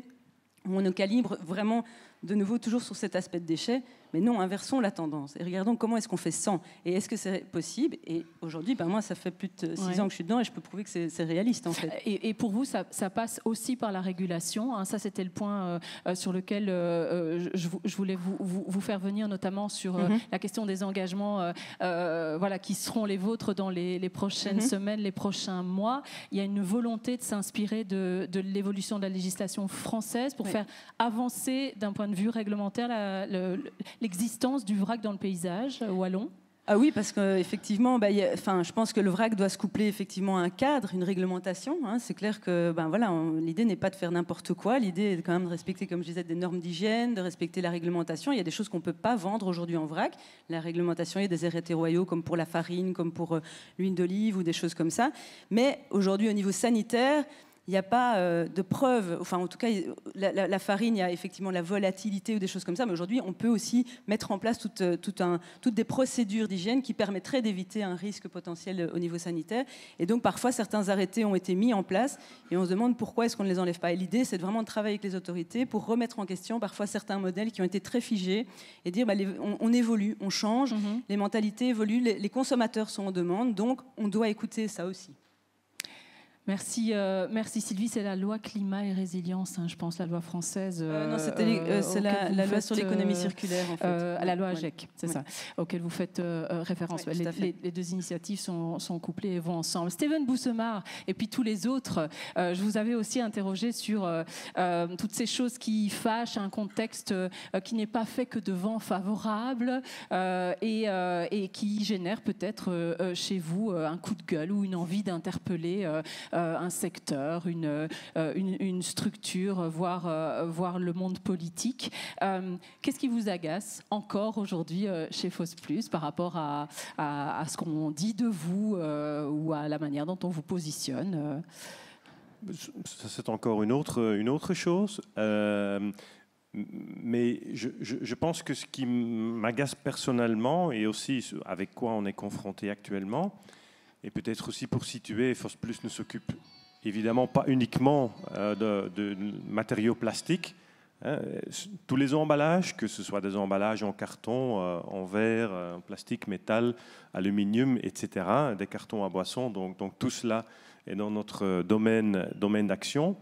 où on calibre vraiment de nouveau toujours sur cet aspect de déchets, mais non, inversons la tendance et regardons comment est-ce qu'on fait sans et est-ce que c'est possible. Et aujourd'hui, moi, ça fait plus de 6 ans que je suis dedans et je peux prouver que c'est réaliste en fait. Et pour vous, ça passe aussi par la régulation. Hein. Ça, c'était le point sur lequel je voulais vous faire venir, notamment sur la question des engagements qui seront les vôtres dans les prochaines semaines, les prochains mois. Il y a une volonté de s'inspirer de l'évolution de la législation française pour faire avancer d'un point de vue réglementaire l'existence du vrac dans le paysage wallon. Ah oui, parce qu'effectivement, je pense que le vrac doit se coupler effectivement à un cadre, une réglementation. Hein. C'est clair que l'idée n'est pas de faire n'importe quoi. L'idée est quand même de respecter, comme je disais, des normes d'hygiène, de respecter la réglementation. Il y a des choses qu'on ne peut pas vendre aujourd'hui en vrac. La réglementation, il y a des arrêtés royaux comme pour la farine, comme pour l'huile d'olive ou des choses comme ça. Mais aujourd'hui, au niveau sanitaire, il n'y a pas de preuves, enfin en tout cas la farine, il y a effectivement la volatilité ou des choses comme ça, mais aujourd'hui on peut aussi mettre en place toutes des procédures d'hygiène qui permettraient d'éviter un risque potentiel au niveau sanitaire. Et donc parfois certains arrêtés ont été mis en place et on se demande pourquoi est-ce qu'on ne les enlève pas. Et l'idée c'est vraiment de travailler avec les autorités pour remettre en question parfois certains modèles qui ont été très figés et dire on évolue, on change, les mentalités évoluent, les consommateurs sont en demande, donc on doit écouter ça aussi. Merci, merci Sylvie. C'est la loi climat et résilience, hein, je pense, la loi française. Non, c'est la loi sur l'économie circulaire, en fait. La loi AGEC, c'est ça, auquel vous faites référence. Oui, les deux initiatives sont couplées et vont ensemble. Steven Boussemard et puis tous les autres, je vous avais aussi interrogé sur toutes ces choses qui fâchent, un contexte qui n'est pas fait que de vent favorable et qui génère peut-être chez vous un coup de gueule ou une envie d'interpeller un secteur, une structure, voire le monde politique. Qu'est-ce qui vous agace encore aujourd'hui chez Fausse Plus par rapport à ce qu'on dit de vous ou à la manière dont on vous positionne? Ça, c'est encore une autre chose. Mais je pense que ce qui m'agace personnellement et aussi avec quoi on est confronté actuellement, et peut-être aussi pour situer, Fausse Plus ne s'occupe évidemment pas uniquement de matériaux plastiques. Hein, tous les emballages, que ce soit des emballages en carton, en verre, en plastique, métal, aluminium, etc., des cartons à boissons, donc tout cela est dans notre domaine d'action.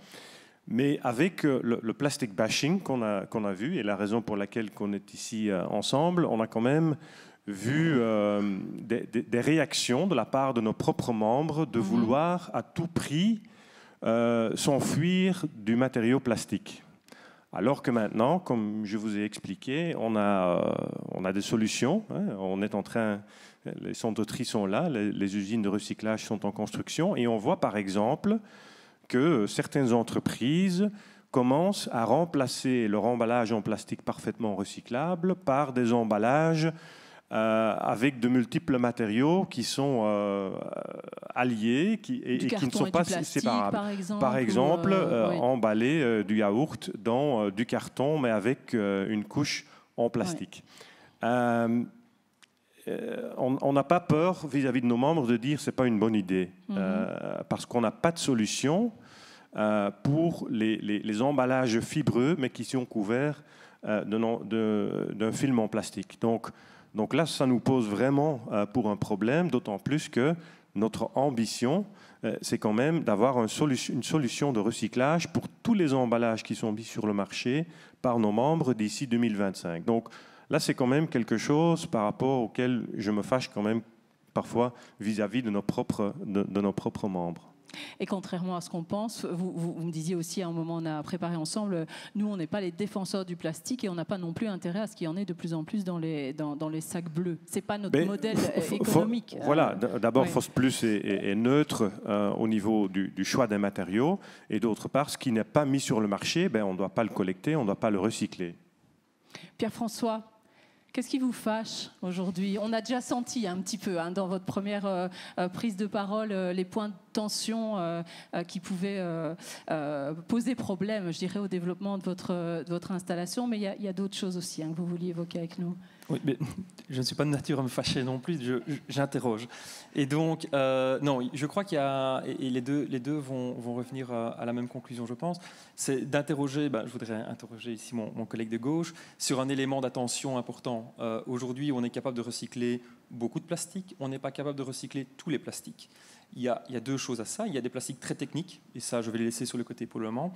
Mais avec le plastic bashing qu'on a vu, et la raison pour laquelle on est ici ensemble, on a quand même vu des réactions de la part de nos propres membres de vouloir à tout prix s'enfuir du matériau plastique. Alors que maintenant, comme je vous ai expliqué, on a des solutions. Hein, on est en train, les centres de tri sont là, les usines de recyclage sont en construction, et on voit par exemple que certaines entreprises commencent à remplacer leur emballage en plastique parfaitement recyclable par des emballages avec de multiples matériaux qui sont alliés et qui ne sont pas séparables. Par exemple, emballer du yaourt dans du carton, mais avec une couche en plastique. Ouais. On n'a pas peur vis-à-vis de nos membres de dire que ce n'est pas une bonne idée, parce qu'on n'a pas de solution pour les emballages fibreux, mais qui sont couverts d'un film en plastique. Donc là, ça nous pose vraiment pour un problème, d'autant plus que notre ambition, c'est quand même d'avoir une solution de recyclage pour tous les emballages qui sont mis sur le marché par nos membres d'ici 2025. Donc là, c'est quand même quelque chose par rapport auquel je me fâche quand même parfois vis-à-vis de nos propres membres. Et contrairement à ce qu'on pense, vous me disiez aussi à un moment, on a préparé ensemble, nous on n'est pas les défenseurs du plastique et on n'a pas non plus intérêt à ce qu'il y en ait de plus en plus dans les sacs bleus. Ce n'est pas notre modèle économique. Voilà, d'abord Fausse Plus est neutre au niveau du choix des matériaux, et d'autre part, ce qui n'est pas mis sur le marché, on ne doit pas le collecter, on ne doit pas le recycler. Pierre-François, qu'est-ce qui vous fâche aujourd'hui? On a déjà senti un petit peu dans votre première prise de parole les points de tension qui pouvaient poser problème, je dirais, au développement de votre installation. Mais il y a d'autres choses aussi que vous vouliez évoquer avec nous. Oui, mais je ne suis pas de nature à me fâcher non plus, j'interroge. Et donc, non, je crois qu'il y a, et les deux vont revenir à la même conclusion, je pense, c'est d'interroger, je voudrais interroger ici mon collègue de gauche, sur un élément d'attention important. Aujourd'hui, on est capable de recycler beaucoup de plastique, on n'est pas capable de recycler tous les plastiques. Il y a deux choses à ça. Il y a des plastiques très techniques, et ça, je vais les laisser sur le côté pour le moment.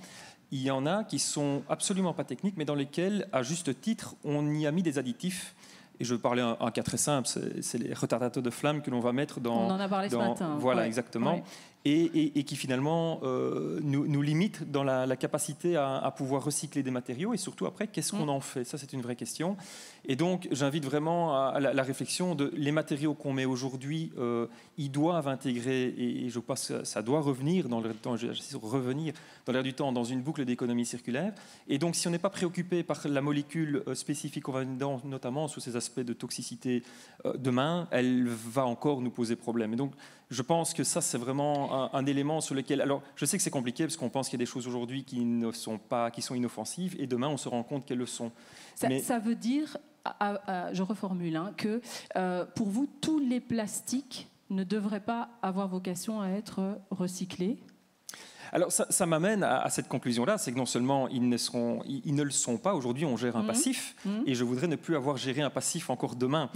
Il y en a qui sont absolument pas techniques, mais dans lesquels, à juste titre, on y a mis des additifs. Et je vais parler un cas très simple, c'est les retardateurs de flamme que l'on va mettre dans... On en a parlé ce matin. Voilà, exactement. Ouais. Et qui finalement nous limite dans la capacité à pouvoir recycler des matériaux, et surtout après, qu'est-ce qu'on en fait? Ça, c'est une vraie question. Et donc, j'invite vraiment à la réflexion de les matériaux qu'on met aujourd'hui, ils doivent intégrer, et je pense que ça doit revenir dans l'air du temps, revenir dans l'air du temps dans une boucle d'économie circulaire. Et donc, si on n'est pas préoccupé par la molécule spécifique qu'on va mettre, notamment sur ces aspects de toxicité, demain, elle va encore nous poser problème. Et donc, je pense que ça, c'est vraiment un élément sur lequel... Alors, je sais que c'est compliqué parce qu'on pense qu'il y a des choses aujourd'hui qui sont inoffensives, et demain, on se rend compte qu'elles le sont. Ça veut dire, je reformule, que pour vous, tous les plastiques ne devraient pas avoir vocation à être recyclés? Alors ça m'amène à cette conclusion-là, c'est que non seulement ils ne le sont pas, aujourd'hui on gère un passif, et je voudrais ne plus avoir géré un passif encore demain.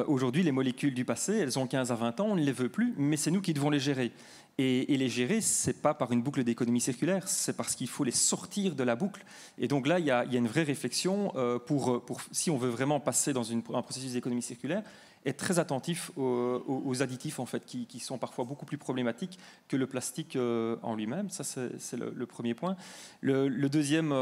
Aujourd'hui les molécules du passé, elles ont 15 à 20 ans, on ne les veut plus, mais c'est nous qui devons les gérer. Et les gérer, ce n'est pas par une boucle d'économie circulaire, c'est parce qu'il faut les sortir de la boucle. Et donc là, il y a une vraie réflexion pour si on veut vraiment passer dans un processus d'économie circulaire, être très attentif aux additifs en fait, qui sont parfois beaucoup plus problématiques que le plastique en lui-même. Ça, c'est le premier point. Le deuxième,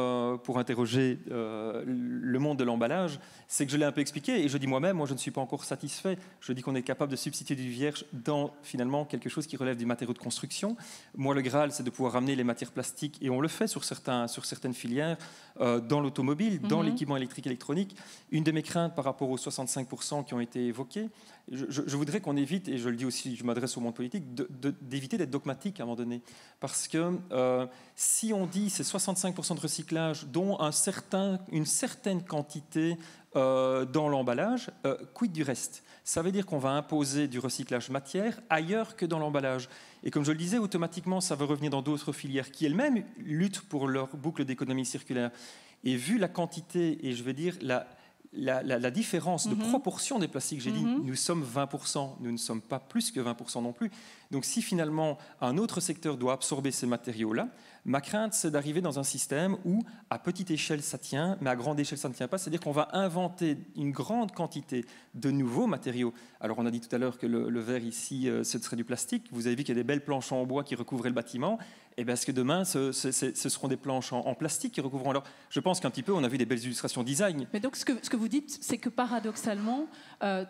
pour interroger le monde de l'emballage, c'est que je l'ai un peu expliqué, et je dis moi-même, je ne suis pas encore satisfait. Je dis qu'on est capable de substituer du vierge dans finalement quelque chose qui relève des matériaux de construction. Moi, le Graal, c'est de pouvoir ramener les matières plastiques, et on le fait sur certaines filières, dans l'automobile, dans l'équipement électrique électronique. Une de mes craintes par rapport aux 65% qui ont été évoqués, je voudrais qu'on évite, et je le dis aussi, je m'adresse au monde politique, d'éviter d'être dogmatique à un moment donné. Parce que si on dit c'est 65% de recyclage, dont une certaine quantité dans l'emballage, quid du reste? Ça veut dire qu'on va imposer du recyclage matière ailleurs que dans l'emballage. Et comme je le disais, automatiquement, ça va revenir dans d'autres filières qui elles-mêmes luttent pour leur boucle d'économie circulaire. Et vu la quantité, et je veux dire la différence de proportion des plastiques, j'ai dit, nous sommes 20%, nous ne sommes pas plus que 20% non plus. Donc si finalement un autre secteur doit absorber ces matériaux-là, ma crainte, c'est d'arriver dans un système où, à petite échelle, ça tient, mais à grande échelle, ça ne tient pas. C'est-à-dire qu'on va inventer une grande quantité de nouveaux matériaux. Alors, on a dit tout à l'heure que le verre ici, ce serait du plastique. Vous avez vu qu'il y a des belles planches en bois qui recouvraient le bâtiment. Et bien, est-ce que demain, ce seront des planches en plastique qui recouvreront? Alors, je pense qu'un petit peu, on a vu des belles illustrations design. Mais donc, ce que vous dites, c'est que paradoxalement,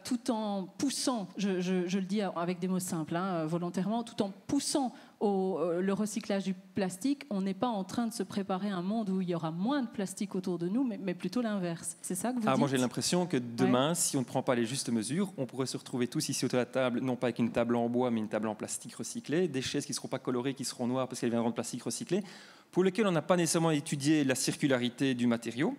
tout en poussant, je le dis avec des mots simples, volontairement, tout en poussant le recyclage du plastique, on n'est pas en train de se préparer à un monde où il y aura moins de plastique autour de nous, mais plutôt l'inverse. C'est ça que vous dites? Moi, j'ai l'impression que demain, si on ne prend pas les justes mesures, on pourrait se retrouver tous ici autour de la table, non pas avec une table en bois, mais une table en plastique recyclé, des chaises qui ne seront pas colorées, qui seront noires parce qu'elles viendront de plastique recyclé, pour lesquelles on n'a pas nécessairement étudié la circularité du matériau.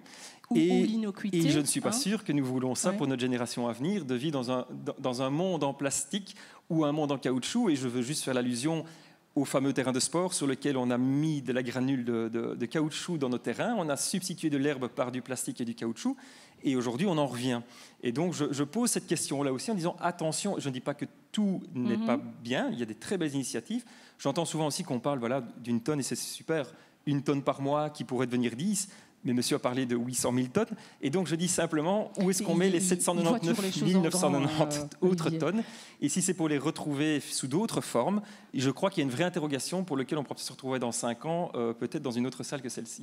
Ou l'innocuité. Et je ne suis pas sûr que nous voulons ça pour notre génération à venir, de vivre dans un monde en plastique ou un monde en caoutchouc. Et je veux juste faire l'allusion au fameux terrain de sport sur lequel on a mis de la granule de caoutchouc dans nos terrains. On a substitué de l'herbe par du plastique et du caoutchouc. Et aujourd'hui, on en revient. Et donc, je pose cette question-là aussi en disant, attention, je ne dis pas que tout n'est pas bien. Il y a des très belles initiatives. J'entends souvent aussi qu'on parle d'une tonne, et c'est super, 1 tonne par mois qui pourrait devenir 10. Mais monsieur a parlé de 800 000 tonnes. Et donc, je dis simplement, où est-ce qu'on met les 799 990 autres tonnes? Et si c'est pour les retrouver sous d'autres formes, je crois qu'il y a une vraie interrogation pour laquelle on pourra se retrouver dans 5 ans, peut-être dans une autre salle que celle-ci.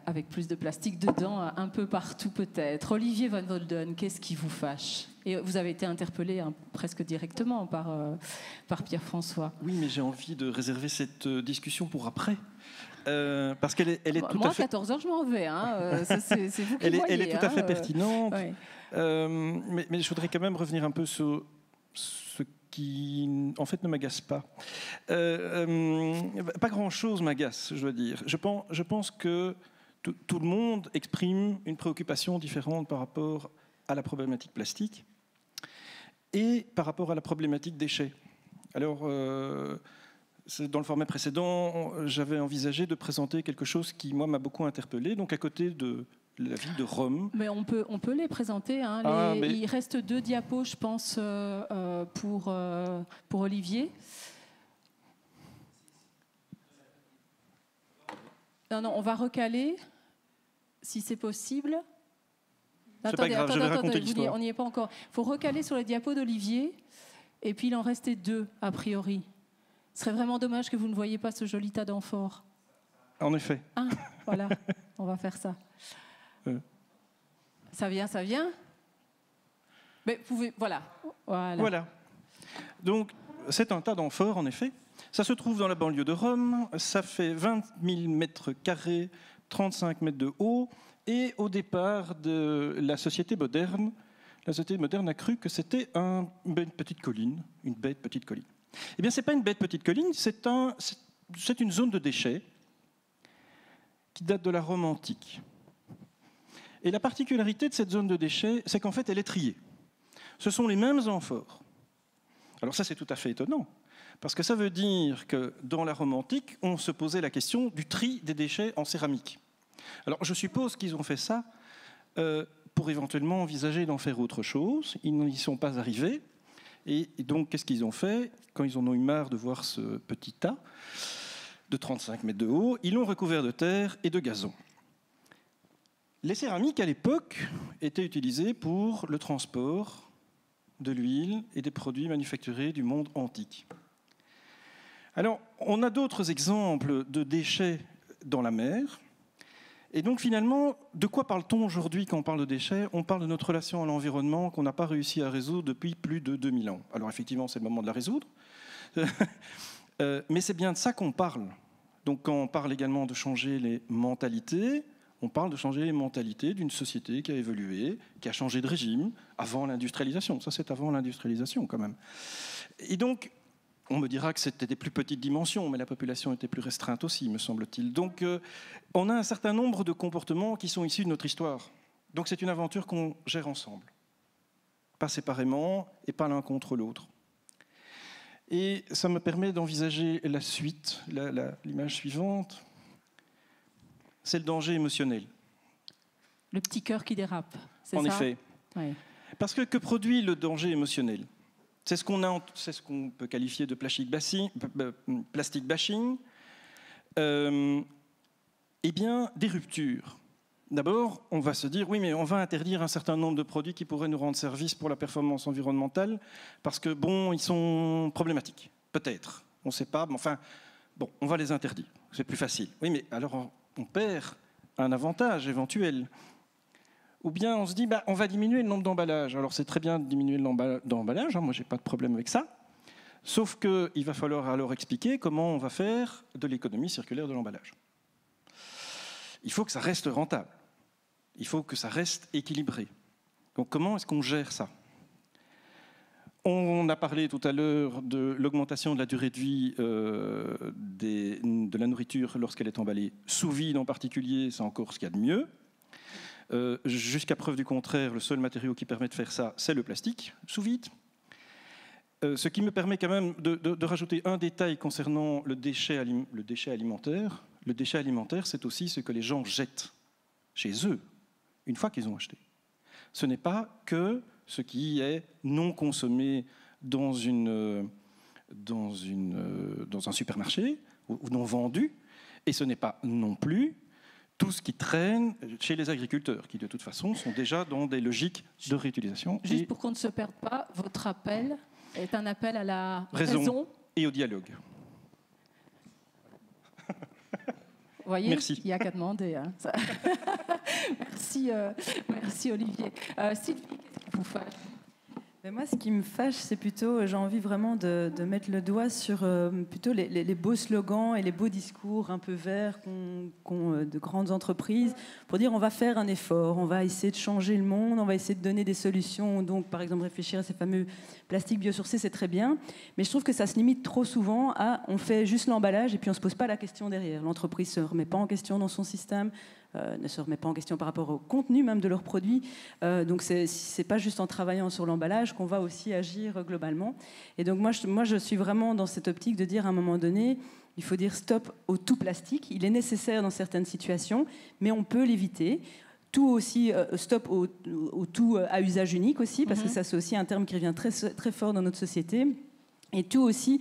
Avec plus de plastique dedans, un peu partout peut-être. Olivier Van Volden, qu'est-ce qui vous fâche? Et vous avez été interpellé presque directement par Pierre-François. Oui, mais j'ai envie de réserver cette discussion pour après. Parce qu'elle est tout moi, à fait... à 14h, je m'en vais. C'est vous qui elle voyez. Elle est tout à fait pertinente. Ouais. Mais je voudrais quand même revenir un peu sur ce qui, en fait, ne m'agace pas. Pas grand-chose m'agace, je dois dire. Je pense que tout le monde exprime une préoccupation différente par rapport à la problématique plastique et par rapport à la problématique déchets. Alors... dans le format précédent, j'avais envisagé de présenter quelque chose qui, moi, m'a beaucoup interpellé. Donc, à côté de la ville de Rome... Mais on peut les présenter. Il reste 2 diapos, je pense, pour Olivier. Non, on va recaler, si c'est possible. C'est pas grave, je vais raconter l'histoire. On n'y est pas encore. Il faut recaler sur les diapos d'Olivier. Et puis, il en restait 2, a priori. Ce serait vraiment dommage que vous ne voyiez pas ce joli tas d'amphores. En effet. Voilà, on va faire ça. Ça vient. Mais vous pouvez, voilà. Donc, c'est un tas d'amphores, en effet. Ça se trouve dans la banlieue de Rome. Ça fait 20 000 mètres carrés, 35 mètres de haut. Et au départ de la société moderne a cru que c'était une bête petite colline. Eh bien, ce n'est pas une bête petite colline, c'est une zone de déchets qui date de la Rome antique. Et la particularité de cette zone de déchets, c'est qu'en fait, elle est triée. Ce sont les mêmes amphores. Alors ça, c'est tout à fait étonnant, Parce que ça veut dire que dans la Rome antique, on se posait la question du tri des déchets en céramique. Alors je suppose qu'ils ont fait ça pour éventuellement envisager d'en faire autre chose. Ils n'y sont pas arrivés. Et donc qu'est-ce qu'ils ont fait? Quand ils en ont eu marre de voir ce petit tas de 35 mètres de haut, ils l'ont recouvert de terre et de gazon. Les céramiques, à l'époque, étaient utilisées pour le transport de l'huile et des produits manufacturés du monde antique. Alors, on a d'autres exemples de déchets dans la mer. Et donc, finalement, de quoi parle-t-on aujourd'hui quand on parle de déchets? On parle de notre relation à l'environnement qu'on n'a pas réussi à résoudre depuis plus de 2000 ans. Alors, effectivement, c'est le moment de la résoudre. Mais c'est bien de ça qu'on parle. Donc, quand on parle également de changer les mentalités, on parle de changer les mentalités d'une société qui a évolué, qui a changé de régime avant l'industrialisation. Ça, c'est avant l'industrialisation, quand même. Et donc, on me dira que c'était des plus petites dimensions, mais la population était plus restreinte aussi, me semble-t-il. Donc, on a un certain nombre de comportements qui sont issus de notre histoire. Donc, c'est une aventure qu'on gère ensemble. Pas séparément et pas l'un contre l'autre. Et ça me permet d'envisager la suite, l'image suivante. C'est le danger émotionnel. Le petit cœur qui dérape, c'est ça? En effet. Ouais. Parce que produit le danger émotionnel? C'est ce qu'on peut qualifier de plastic bashing. Eh bien, des ruptures. D'abord, on va se dire, oui, mais on va interdire un certain nombre de produits qui pourraient nous rendre service pour la performance environnementale, parce que, bon, ils sont problématiques. Peut-être. On ne sait pas, mais enfin, bon, on va les interdire. C'est plus facile. Oui, mais alors, on perd un avantage éventuel. Ou bien on se dit, on va diminuer le nombre d'emballages. Alors c'est très bien de diminuer le nombre d'emballages, moi je n'ai pas de problème avec ça. Sauf qu'il va falloir alors expliquer comment on va faire de l'économie circulaire de l'emballage. Il faut que ça reste rentable. Il faut que ça reste équilibré. Donc comment est-ce qu'on gère ça? On a parlé tout à l'heure de l'augmentation de la durée de vie de la nourriture lorsqu'elle est emballée. Sous vide en particulier, c'est encore ce qu'il y a de mieux. Jusqu'à preuve du contraire, le seul matériau qui permet de faire ça, c'est le plastique, sous vide. Ce qui me permet quand même de rajouter un détail concernant le déchet alimentaire. Le déchet alimentaire, c'est aussi ce que les gens jettent chez eux, une fois qu'ils ont acheté. Ce n'est pas que ce qui est non consommé dans un supermarché ou non vendu, et ce n'est pas non plus tout ce qui traîne chez les agriculteurs, qui de toute façon sont déjà dans des logiques de réutilisation. Juste pour qu'on ne se perde pas, votre appel est un appel à la raison et au dialogue. Vous voyez, merci. Il n'y a qu'à demander. Hein. Merci Olivier. Sylvie, qu'est-ce qui vous fâche? Moi, ce qui me fâche, c'est plutôt, j'ai envie vraiment de mettre le doigt sur plutôt les beaux slogans et les beaux discours un peu verts qu'ont de grandes entreprises pour dire on va faire un effort, on va essayer de changer le monde, on va essayer de donner des solutions. Donc, par exemple, réfléchir à ces fameux plastiques biosourcés, c'est très bien. Mais je trouve que ça se limite trop souvent à on fait juste l'emballage et puis on ne se pose pas la question derrière. L'entreprise ne se remet pas en question dans son système. Ne se remet pas en question par rapport au contenu même de leurs produits. Donc c'est pas juste en travaillant sur l'emballage qu'on va aussi agir globalement. Et donc moi je suis vraiment dans cette optique de dire à un moment donné, il faut dire stop au tout plastique. Il est nécessaire dans certaines situations, mais on peut l'éviter. Tout aussi, stop au tout à usage unique aussi, parce que ça c'est aussi un terme qui revient très, très fort dans notre société. Et tout aussi,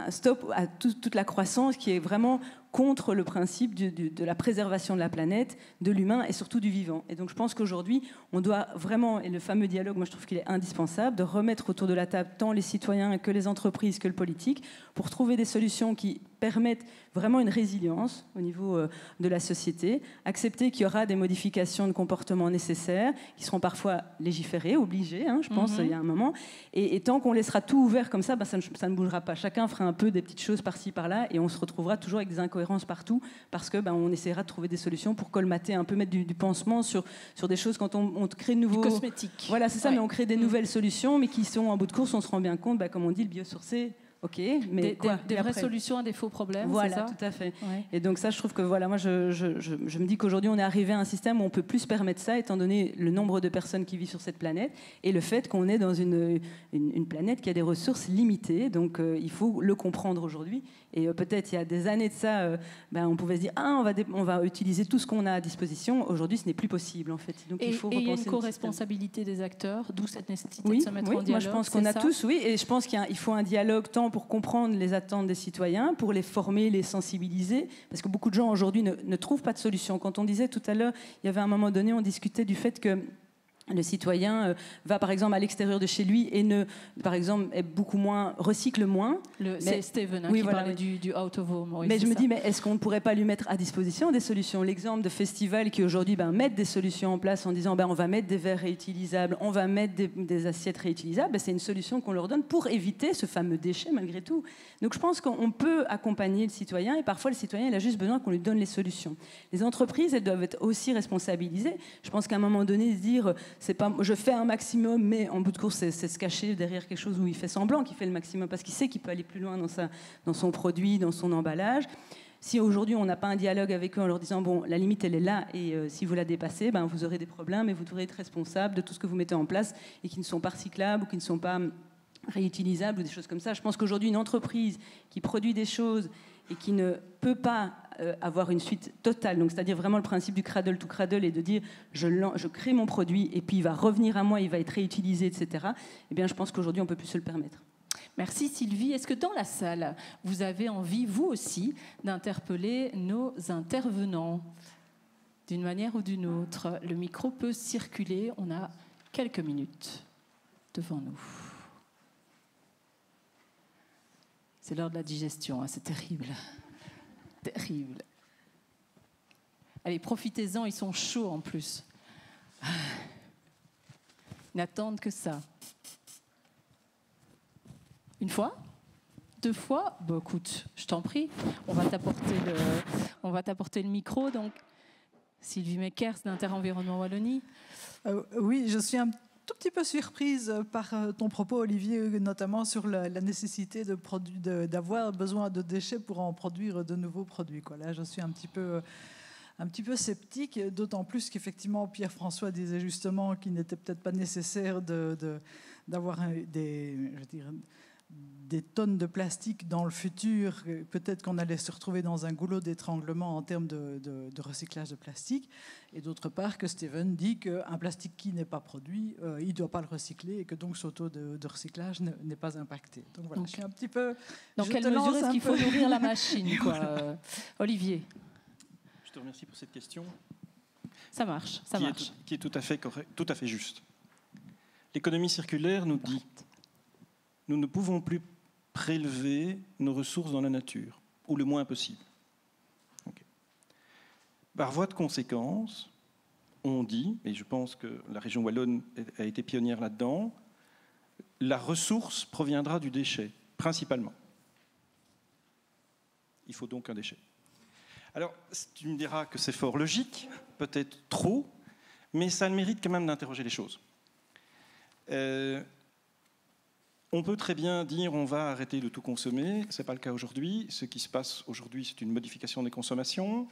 stop à toute la croissance qui est vraiment contre le principe de la préservation de la planète, de l'humain et surtout du vivant. Et donc je pense qu'aujourd'hui, on doit vraiment, et le fameux dialogue, moi je trouve qu'il est indispensable, de remettre autour de la table tant les citoyens que les entreprises que le politique, pour trouver des solutions qui permettent vraiment une résilience au niveau de la société, accepter qu'il y aura des modifications de comportement nécessaires, qui seront parfois légiférées, obligées, je pense, il y a un moment. Et tant qu'on laissera tout ouvert comme ça, ça ne bougera pas. Chacun fera un peu des petites choses par-ci, par-là, et on se retrouvera toujours avec des incohérences partout, parce que on essaiera de trouver des solutions pour colmater, un peu mettre du pansement sur des choses quand on crée de nouveaux... cosmétiques. Voilà, c'est ça, mais on crée des nouvelles solutions, mais qui sont en bout de course, on se rend bien compte, comme on dit, le biosourcé, Ok, mais des vraies solutions à des faux problèmes, voilà, c'est ça ? Tout à fait. Ouais. Et donc ça, je trouve que voilà, moi, je me dis qu'aujourd'hui, on est arrivé à un système où on peut plus se permettre ça, étant donné le nombre de personnes qui vivent sur cette planète et le fait qu'on est dans une planète qui a des ressources limitées. Donc il faut le comprendre aujourd'hui. Et peut-être il y a des années de ça, on pouvait se dire on va utiliser tout ce qu'on a à disposition. Aujourd'hui, ce n'est plus possible en fait. Donc il faut repenser. Et il y a une co-responsabilité des acteurs, d'où cette nécessité de se mettre en dialogue. Moi je pense qu'on a tous, et je pense qu'il faut un dialogue tant pour comprendre les attentes des citoyens, pour les former, les sensibiliser, parce que beaucoup de gens aujourd'hui ne trouvent pas de solution. Quand on disait tout à l'heure, il y avait un moment donné, on discutait du fait que le citoyen va par exemple à l'extérieur de chez lui et recycle moins. C'est Steven qui parlait du out of home. Oui, mais je me dis, est-ce qu'on ne pourrait pas lui mettre à disposition des solutions ? L'exemple de festivals qui aujourd'hui mettent des solutions en place en disant on va mettre des verres réutilisables, on va mettre des assiettes réutilisables, c'est une solution qu'on leur donne pour éviter ce fameux déchet malgré tout. Donc je pense qu'on peut accompagner le citoyen et parfois le citoyen il a juste besoin qu'on lui donne les solutions. Les entreprises elles doivent être aussi responsabilisées. Je pense qu'à un moment donné se dire je fais un maximum, mais en bout de course, c'est se cacher derrière quelque chose où il fait semblant qu'il fait le maximum parce qu'il sait qu'il peut aller plus loin dans son produit, dans son emballage. Si aujourd'hui on n'a pas un dialogue avec eux en leur disant la limite elle est là et si vous la dépassez, vous aurez des problèmes et vous devrez être responsable de tout ce que vous mettez en place et qui ne sont pas recyclables ou qui ne sont pas réutilisables ou des choses comme ça. Je pense qu'aujourd'hui une entreprise qui produit des choses et qui ne peut pas avoir une suite totale, donc c'est-à-dire vraiment le principe du cradle to cradle et de dire je crée mon produit et puis il va revenir à moi, il va être réutilisé, etc. Eh bien, je pense qu'aujourd'hui on peut plus se le permettre. Merci Sylvie. Est-ce que dans la salle, vous avez envie, vous aussi, d'interpeller nos intervenants d'une manière ou d'une autre ? Le micro peut circuler. On a quelques minutes devant nous. C'est l'heure de la digestion, c'est terrible. Terrible. Allez, profitez-en, ils sont chauds en plus. Ils n'attendent que ça. Une fois ? 2 fois ? Écoute, je t'en prie, on va t'apporter le micro. Donc, Sylvie Meckers d'Inter-Environnement Wallonie. Oui, je suis un tout petit peu surprise par ton propos, Olivier, notamment sur la nécessité d'avoir besoin de déchets pour en produire de nouveaux produits. Là, je suis un petit peu sceptique, d'autant plus qu'effectivement, Pierre-François disait justement qu'il n'était peut-être pas nécessaire d'avoir des tonnes de plastique dans le futur. Peut-être qu'on allait se retrouver dans un goulot d'étranglement en termes de recyclage de plastique. Et d'autre part, que Steven dit qu'un plastique qui n'est pas produit, il ne doit pas le recycler et que donc ce taux de recyclage n'est pas impacté. Donc voilà, je suis un petit peu... Dans quelle mesure est-ce qu'il faut nourrir la machine Olivier ? Je te remercie pour cette question. Ça marche. Qui est tout à fait correct, tout à fait juste. L'économie circulaire nous dit nous ne pouvons plus prélever nos ressources dans la nature, ou le moins possible. Okay. Par voie de conséquence, on dit, et je pense que la région wallonne a été pionnière là-dedans, la ressource proviendra du déchet, principalement. Il faut donc un déchet. Alors, tu me diras que c'est fort logique, peut-être trop, mais ça mérite quand même d'interroger les choses. On peut très bien dire on va arrêter de tout consommer, ce n'est pas le cas aujourd'hui. Ce qui se passe aujourd'hui, c'est une modification des consommations.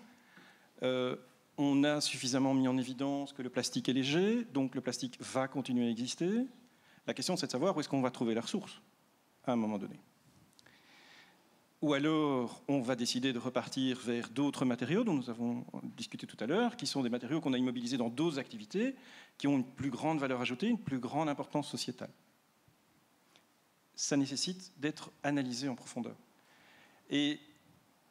On a suffisamment mis en évidence que le plastique est léger, donc le plastique va continuer à exister. La question, c'est de savoir où est-ce qu'on va trouver la ressource à un moment donné. Ou alors, on va décider de repartir vers d'autres matériaux dont nous avons discuté tout à l'heure, qui sont des matériaux qu'on a immobilisés dans d'autres activités, qui ont une plus grande valeur ajoutée, une plus grande importance sociétale. Ça nécessite d'être analysé en profondeur. Et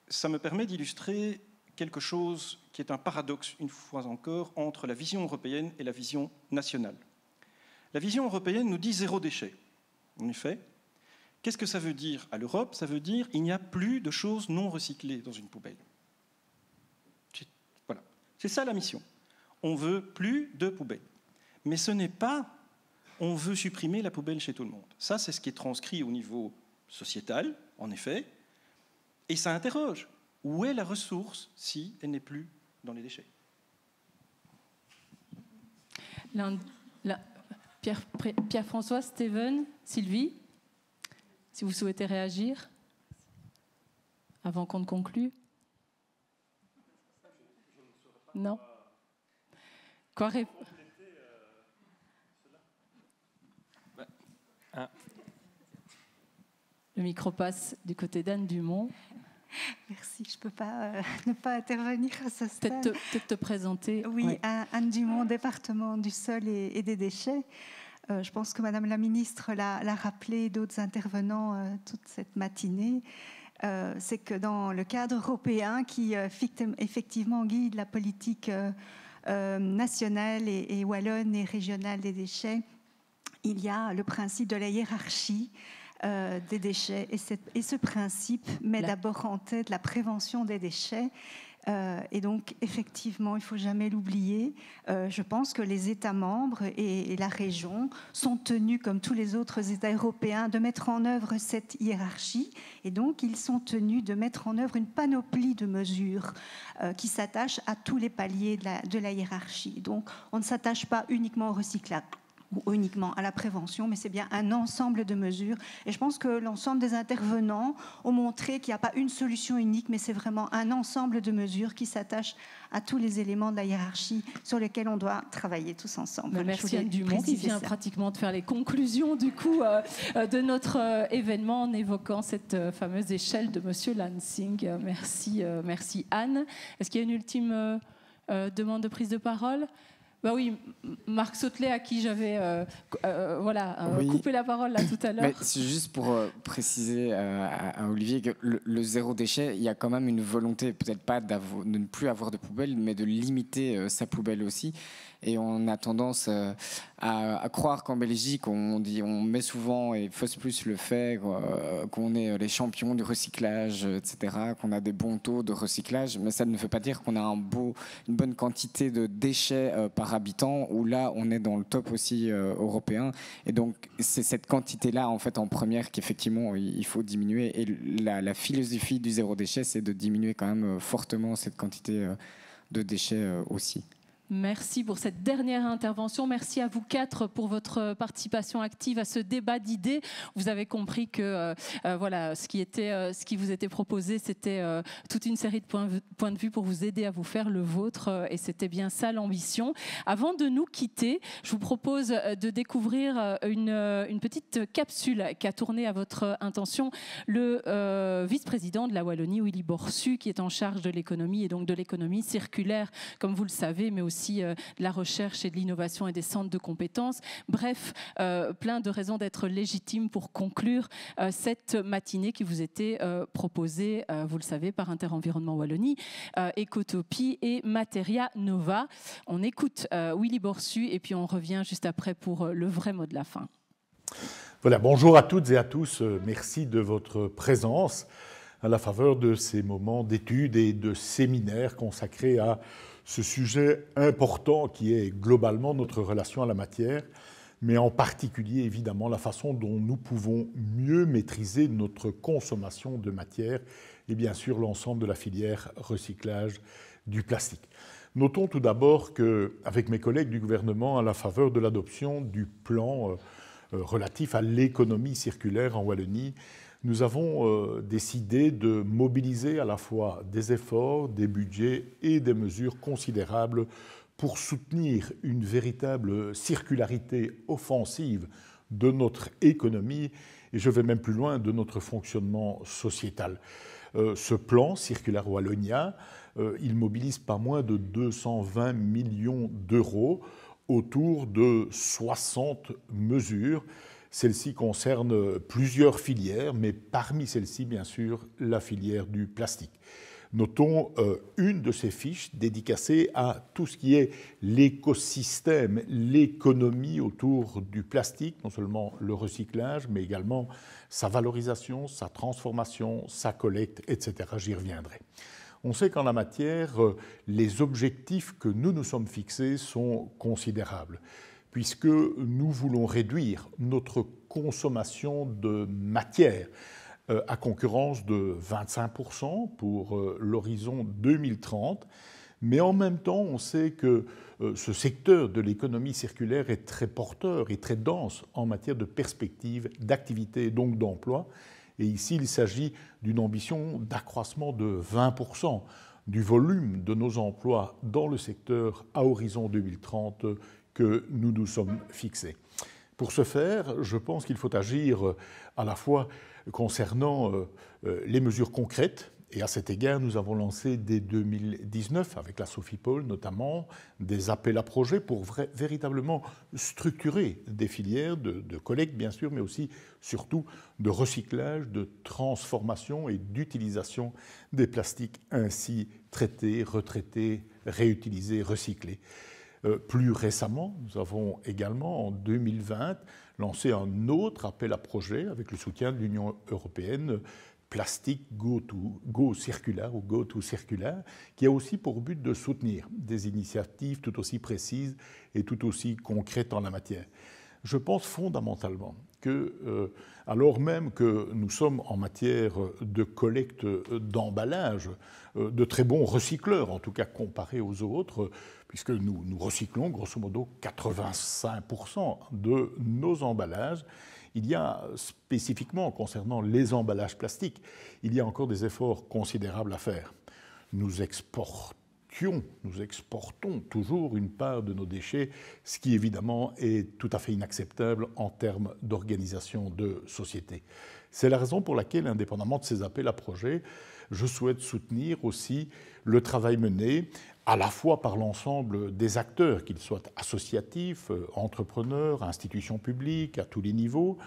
ça me permet d'illustrer quelque chose qui est un paradoxe, une fois encore, entre la vision européenne et la vision nationale. La vision européenne nous dit zéro déchet. En effet, qu'est-ce que ça veut dire à l'Europe ? Ça veut dire qu'il n'y a plus de choses non recyclées dans une poubelle. Voilà. C'est ça la mission. On veut plus de poubelles. Mais ce n'est pas on veut supprimer la poubelle chez tout le monde. Ça, c'est ce qui est transcrit au niveau sociétal, en effet, et ça interroge. Où est la ressource si elle n'est plus dans les déchets ? Pierre-François, Steven, Sylvie ? si vous souhaitez réagir avant qu'on ne conclue. Non. Quoi Le micro passe du côté d'Anne Dumont. Merci, je ne peux pas ne pas intervenir à ce stade. Peut-être te présenter. Oui, ouais. Anne Dumont, département du sol et des déchets. Je pense que Madame la Ministre l'a rappelé, d'autres intervenants toute cette matinée. C'est que dans le cadre européen qui effectivement guide la politique nationale et wallonne et régionale des déchets, il y a le principe de la hiérarchie des déchets. Et ce principe met d'abord en tête la prévention des déchets. Et donc, effectivement, il ne faut jamais l'oublier. Je pense que les États membres et la région sont tenus, comme tous les autres États européens, de mettre en œuvre cette hiérarchie. Et donc, ils sont tenus de mettre en œuvre une panoplie de mesures qui s'attachent à tous les paliers de la hiérarchie. Donc, on ne s'attache pas uniquement au recyclage ou uniquement à la prévention, mais c'est bien un ensemble de mesures. Et je pense que l'ensemble des intervenants ont montré qu'il n'y a pas une solution unique, mais c'est vraiment un ensemble de mesures qui s'attachent à tous les éléments de la hiérarchie sur lesquels on doit travailler tous ensemble. Merci Anne Dumont qui vient pratiquement de faire les conclusions du coup de notre événement en évoquant cette fameuse échelle de Monsieur Lansing. Merci Anne. Est-ce qu'il y a une ultime demande de prise de parole ? Ben oui, Marc Sautelet, à qui j'avais coupé la parole là, tout à l'heure. C'est juste pour préciser à Olivier que le zéro déchet, il y a quand même une volonté, peut-être pas de ne plus avoir de poubelle, mais de limiter sa poubelle aussi. Et on a tendance à croire qu'en Belgique, on met souvent, et Fausse Plus le fait, qu'on est les champions du recyclage, etc., qu'on a des bons taux de recyclage, mais ça ne veut pas dire qu'on a une bonne quantité de déchets par habitant, où là, on est dans le top aussi européen. Et donc, c'est cette quantité-là, en fait, en première, qu'effectivement, il faut diminuer. Et la philosophie du zéro déchet, c'est de diminuer quand même fortement cette quantité de déchets aussi. Merci pour cette dernière intervention. Merci à vous quatre pour votre participation active à ce débat d'idées. Vous avez compris que ce qui vous était proposé, c'était toute une série de points de vue pour vous aider à vous faire le vôtre. Et c'était bien ça l'ambition. Avant de nous quitter, je vous propose de découvrir une petite capsule qui a tourné à votre intention. Le vice-président de la Wallonie, Willy Borsu, qui est en charge de l'économie et donc de l'économie circulaire, comme vous le savez, mais aussi de la recherche et de l'innovation et des centres de compétences. Bref, plein de raisons d'être légitime pour conclure cette matinée qui vous était proposée, vous le savez, par Inter-Environnement Wallonie, Ecotopie et Materia Nova. On écoute Willy Borsu et puis on revient juste après pour le vrai mot de la fin. Voilà, bonjour à toutes et à tous. Merci de votre présence à la faveur de ces moments d'études et de séminaires consacrés à ce sujet important qui est globalement notre relation à la matière, mais en particulier évidemment la façon dont nous pouvons mieux maîtriser notre consommation de matière et bien sûr l'ensemble de la filière recyclage du plastique. Notons tout d'abord qu'avec mes collègues du gouvernement, à la faveur de l'adoption du plan relatif à l'économie circulaire en Wallonie, nous avons décidé de mobiliser à la fois des efforts, des budgets et des mesures considérables pour soutenir une véritable circularité offensive de notre économie et je vais même plus loin de notre fonctionnement sociétal. Ce plan circulaire wallonien, il mobilise pas moins de 220 millions d'euros autour de 60 mesures. Celle-ci concerne plusieurs filières, mais parmi celles-ci, bien sûr, la filière du plastique. Notons une de ces fiches dédicacée à tout ce qui est l'écosystème, l'économie autour du plastique, non seulement le recyclage, mais également sa valorisation, sa transformation, sa collecte, etc. J'y reviendrai. On sait qu'en la matière, les objectifs que nous nous sommes fixés sont considérables, puisque nous voulons réduire notre consommation de matière à concurrence de 25% pour l'horizon 2030, Mais en même temps, on sait que ce secteur de l'économie circulaire est très porteur et très dense en matière de perspectives, d'activité et donc d'emploi. Et ici, il s'agit d'une ambition d'accroissement de 20% du volume de nos emplois dans le secteur à horizon 2030 que nous nous sommes fixés. Pour ce faire, je pense qu'il faut agir à la fois concernant les mesures concrètes. Et à cet égard, nous avons lancé dès 2019, avec la Sophie-Paul notamment, des appels à projets pour véritablement structurer des filières de collecte, bien sûr, mais aussi, surtout, de recyclage, de transformation et d'utilisation des plastiques ainsi traités, retraités, réutilisés, recyclés. Plus récemment, nous avons également, en 2020, lancé un autre appel à projet avec le soutien de l'Union européenne, Plastic Go Circular ou Go to Circular, qui a aussi pour but de soutenir des initiatives tout aussi précises et tout aussi concrètes en la matière. Je pense fondamentalement que, alors même que nous sommes en matière de collecte d'emballage, de très bons recycleurs, en tout cas comparés aux autres, puisque nous recyclons grosso modo 85% de nos emballages, il y a spécifiquement concernant les emballages plastiques, il y a encore des efforts considérables à faire. Nous exportons toujours une part de nos déchets, ce qui évidemment est tout à fait inacceptable en termes d'organisation de société. C'est la raison pour laquelle, indépendamment de ces appels à projets, je souhaite soutenir aussi le travail mené à la fois par l'ensemble des acteurs, qu'ils soient associatifs, entrepreneurs, institutions publiques, à tous les niveaux,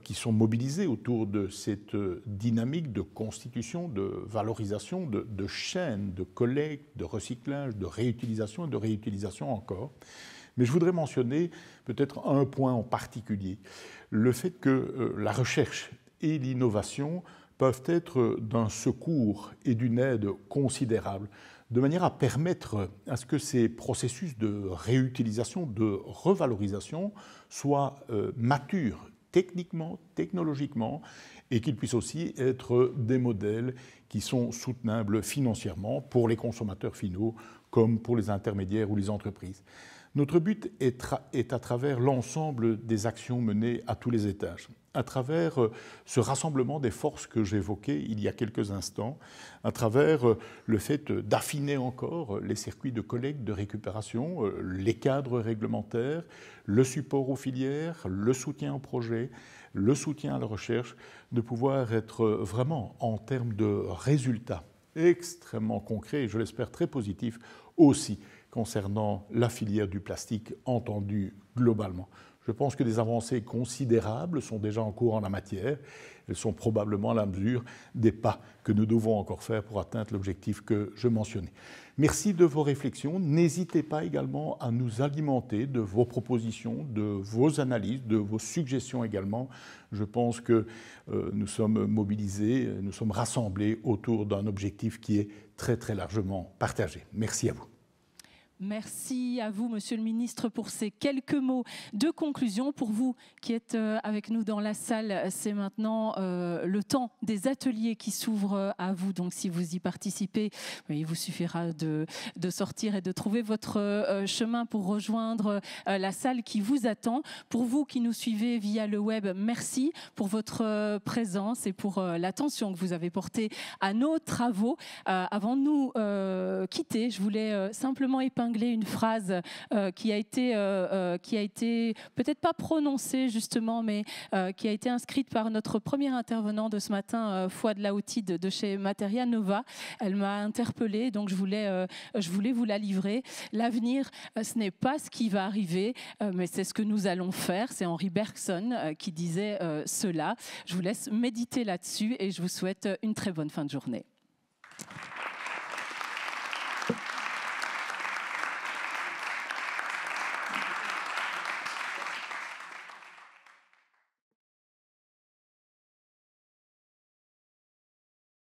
qui sont mobilisés autour de cette dynamique de constitution, de valorisation, de chaînes, de collecte, de recyclage, de réutilisation et de réutilisation encore. Mais je voudrais mentionner peut-être un point en particulier, le fait que la recherche et l'innovation peuvent être d'un secours et d'une aide considérable, de manière à permettre à ce que ces processus de réutilisation, de revalorisation soient matures techniquement, technologiquement, et qu'ils puissent aussi être des modèles qui sont soutenables financièrement pour les consommateurs finaux comme pour les intermédiaires ou les entreprises. Notre but est à travers l'ensemble des actions menées à tous les étages, à travers ce rassemblement des forces que j'évoquais il y a quelques instants, à travers le fait d'affiner encore les circuits de collecte, de récupération, les cadres réglementaires, le support aux filières, le soutien aux projets, le soutien à la recherche, de pouvoir être vraiment en termes de résultats extrêmement concrets et je l'espère très positifs aussi concernant la filière du plastique entendue globalement. Je pense que des avancées considérables sont déjà en cours en la matière. Elles sont probablement à la mesure des pas que nous devons encore faire pour atteindre l'objectif que je mentionnais. Merci de vos réflexions. N'hésitez pas également à nous alimenter de vos propositions, de vos analyses, de vos suggestions également. Je pense que nous sommes mobilisés, nous sommes rassemblés autour d'un objectif qui est très très largement partagé. Merci à vous. Merci à vous, Monsieur le Ministre, pour ces quelques mots de conclusion. Pour vous qui êtes avec nous dans la salle, c'est maintenant le temps des ateliers qui s'ouvrent à vous. Donc, si vous y participez, il vous suffira de sortir et de trouver votre chemin pour rejoindre la salle qui vous attend. Pour vous qui nous suivez via le web, merci pour votre présence et pour l'attention que vous avez portée à nos travaux. Avant de nous quitter, je voulais simplement épingler une phrase qui a été peut-être pas prononcée justement, mais qui a été inscrite par notre premier intervenant de ce matin, Fouad Laoutid de chez Materia Nova. Elle m'a interpellée, donc je voulais vous la livrer. L'avenir, ce n'est pas ce qui va arriver, mais c'est ce que nous allons faire. C'est Henri Bergson qui disait cela. Je vous laisse méditer là-dessus et je vous souhaite une très bonne fin de journée.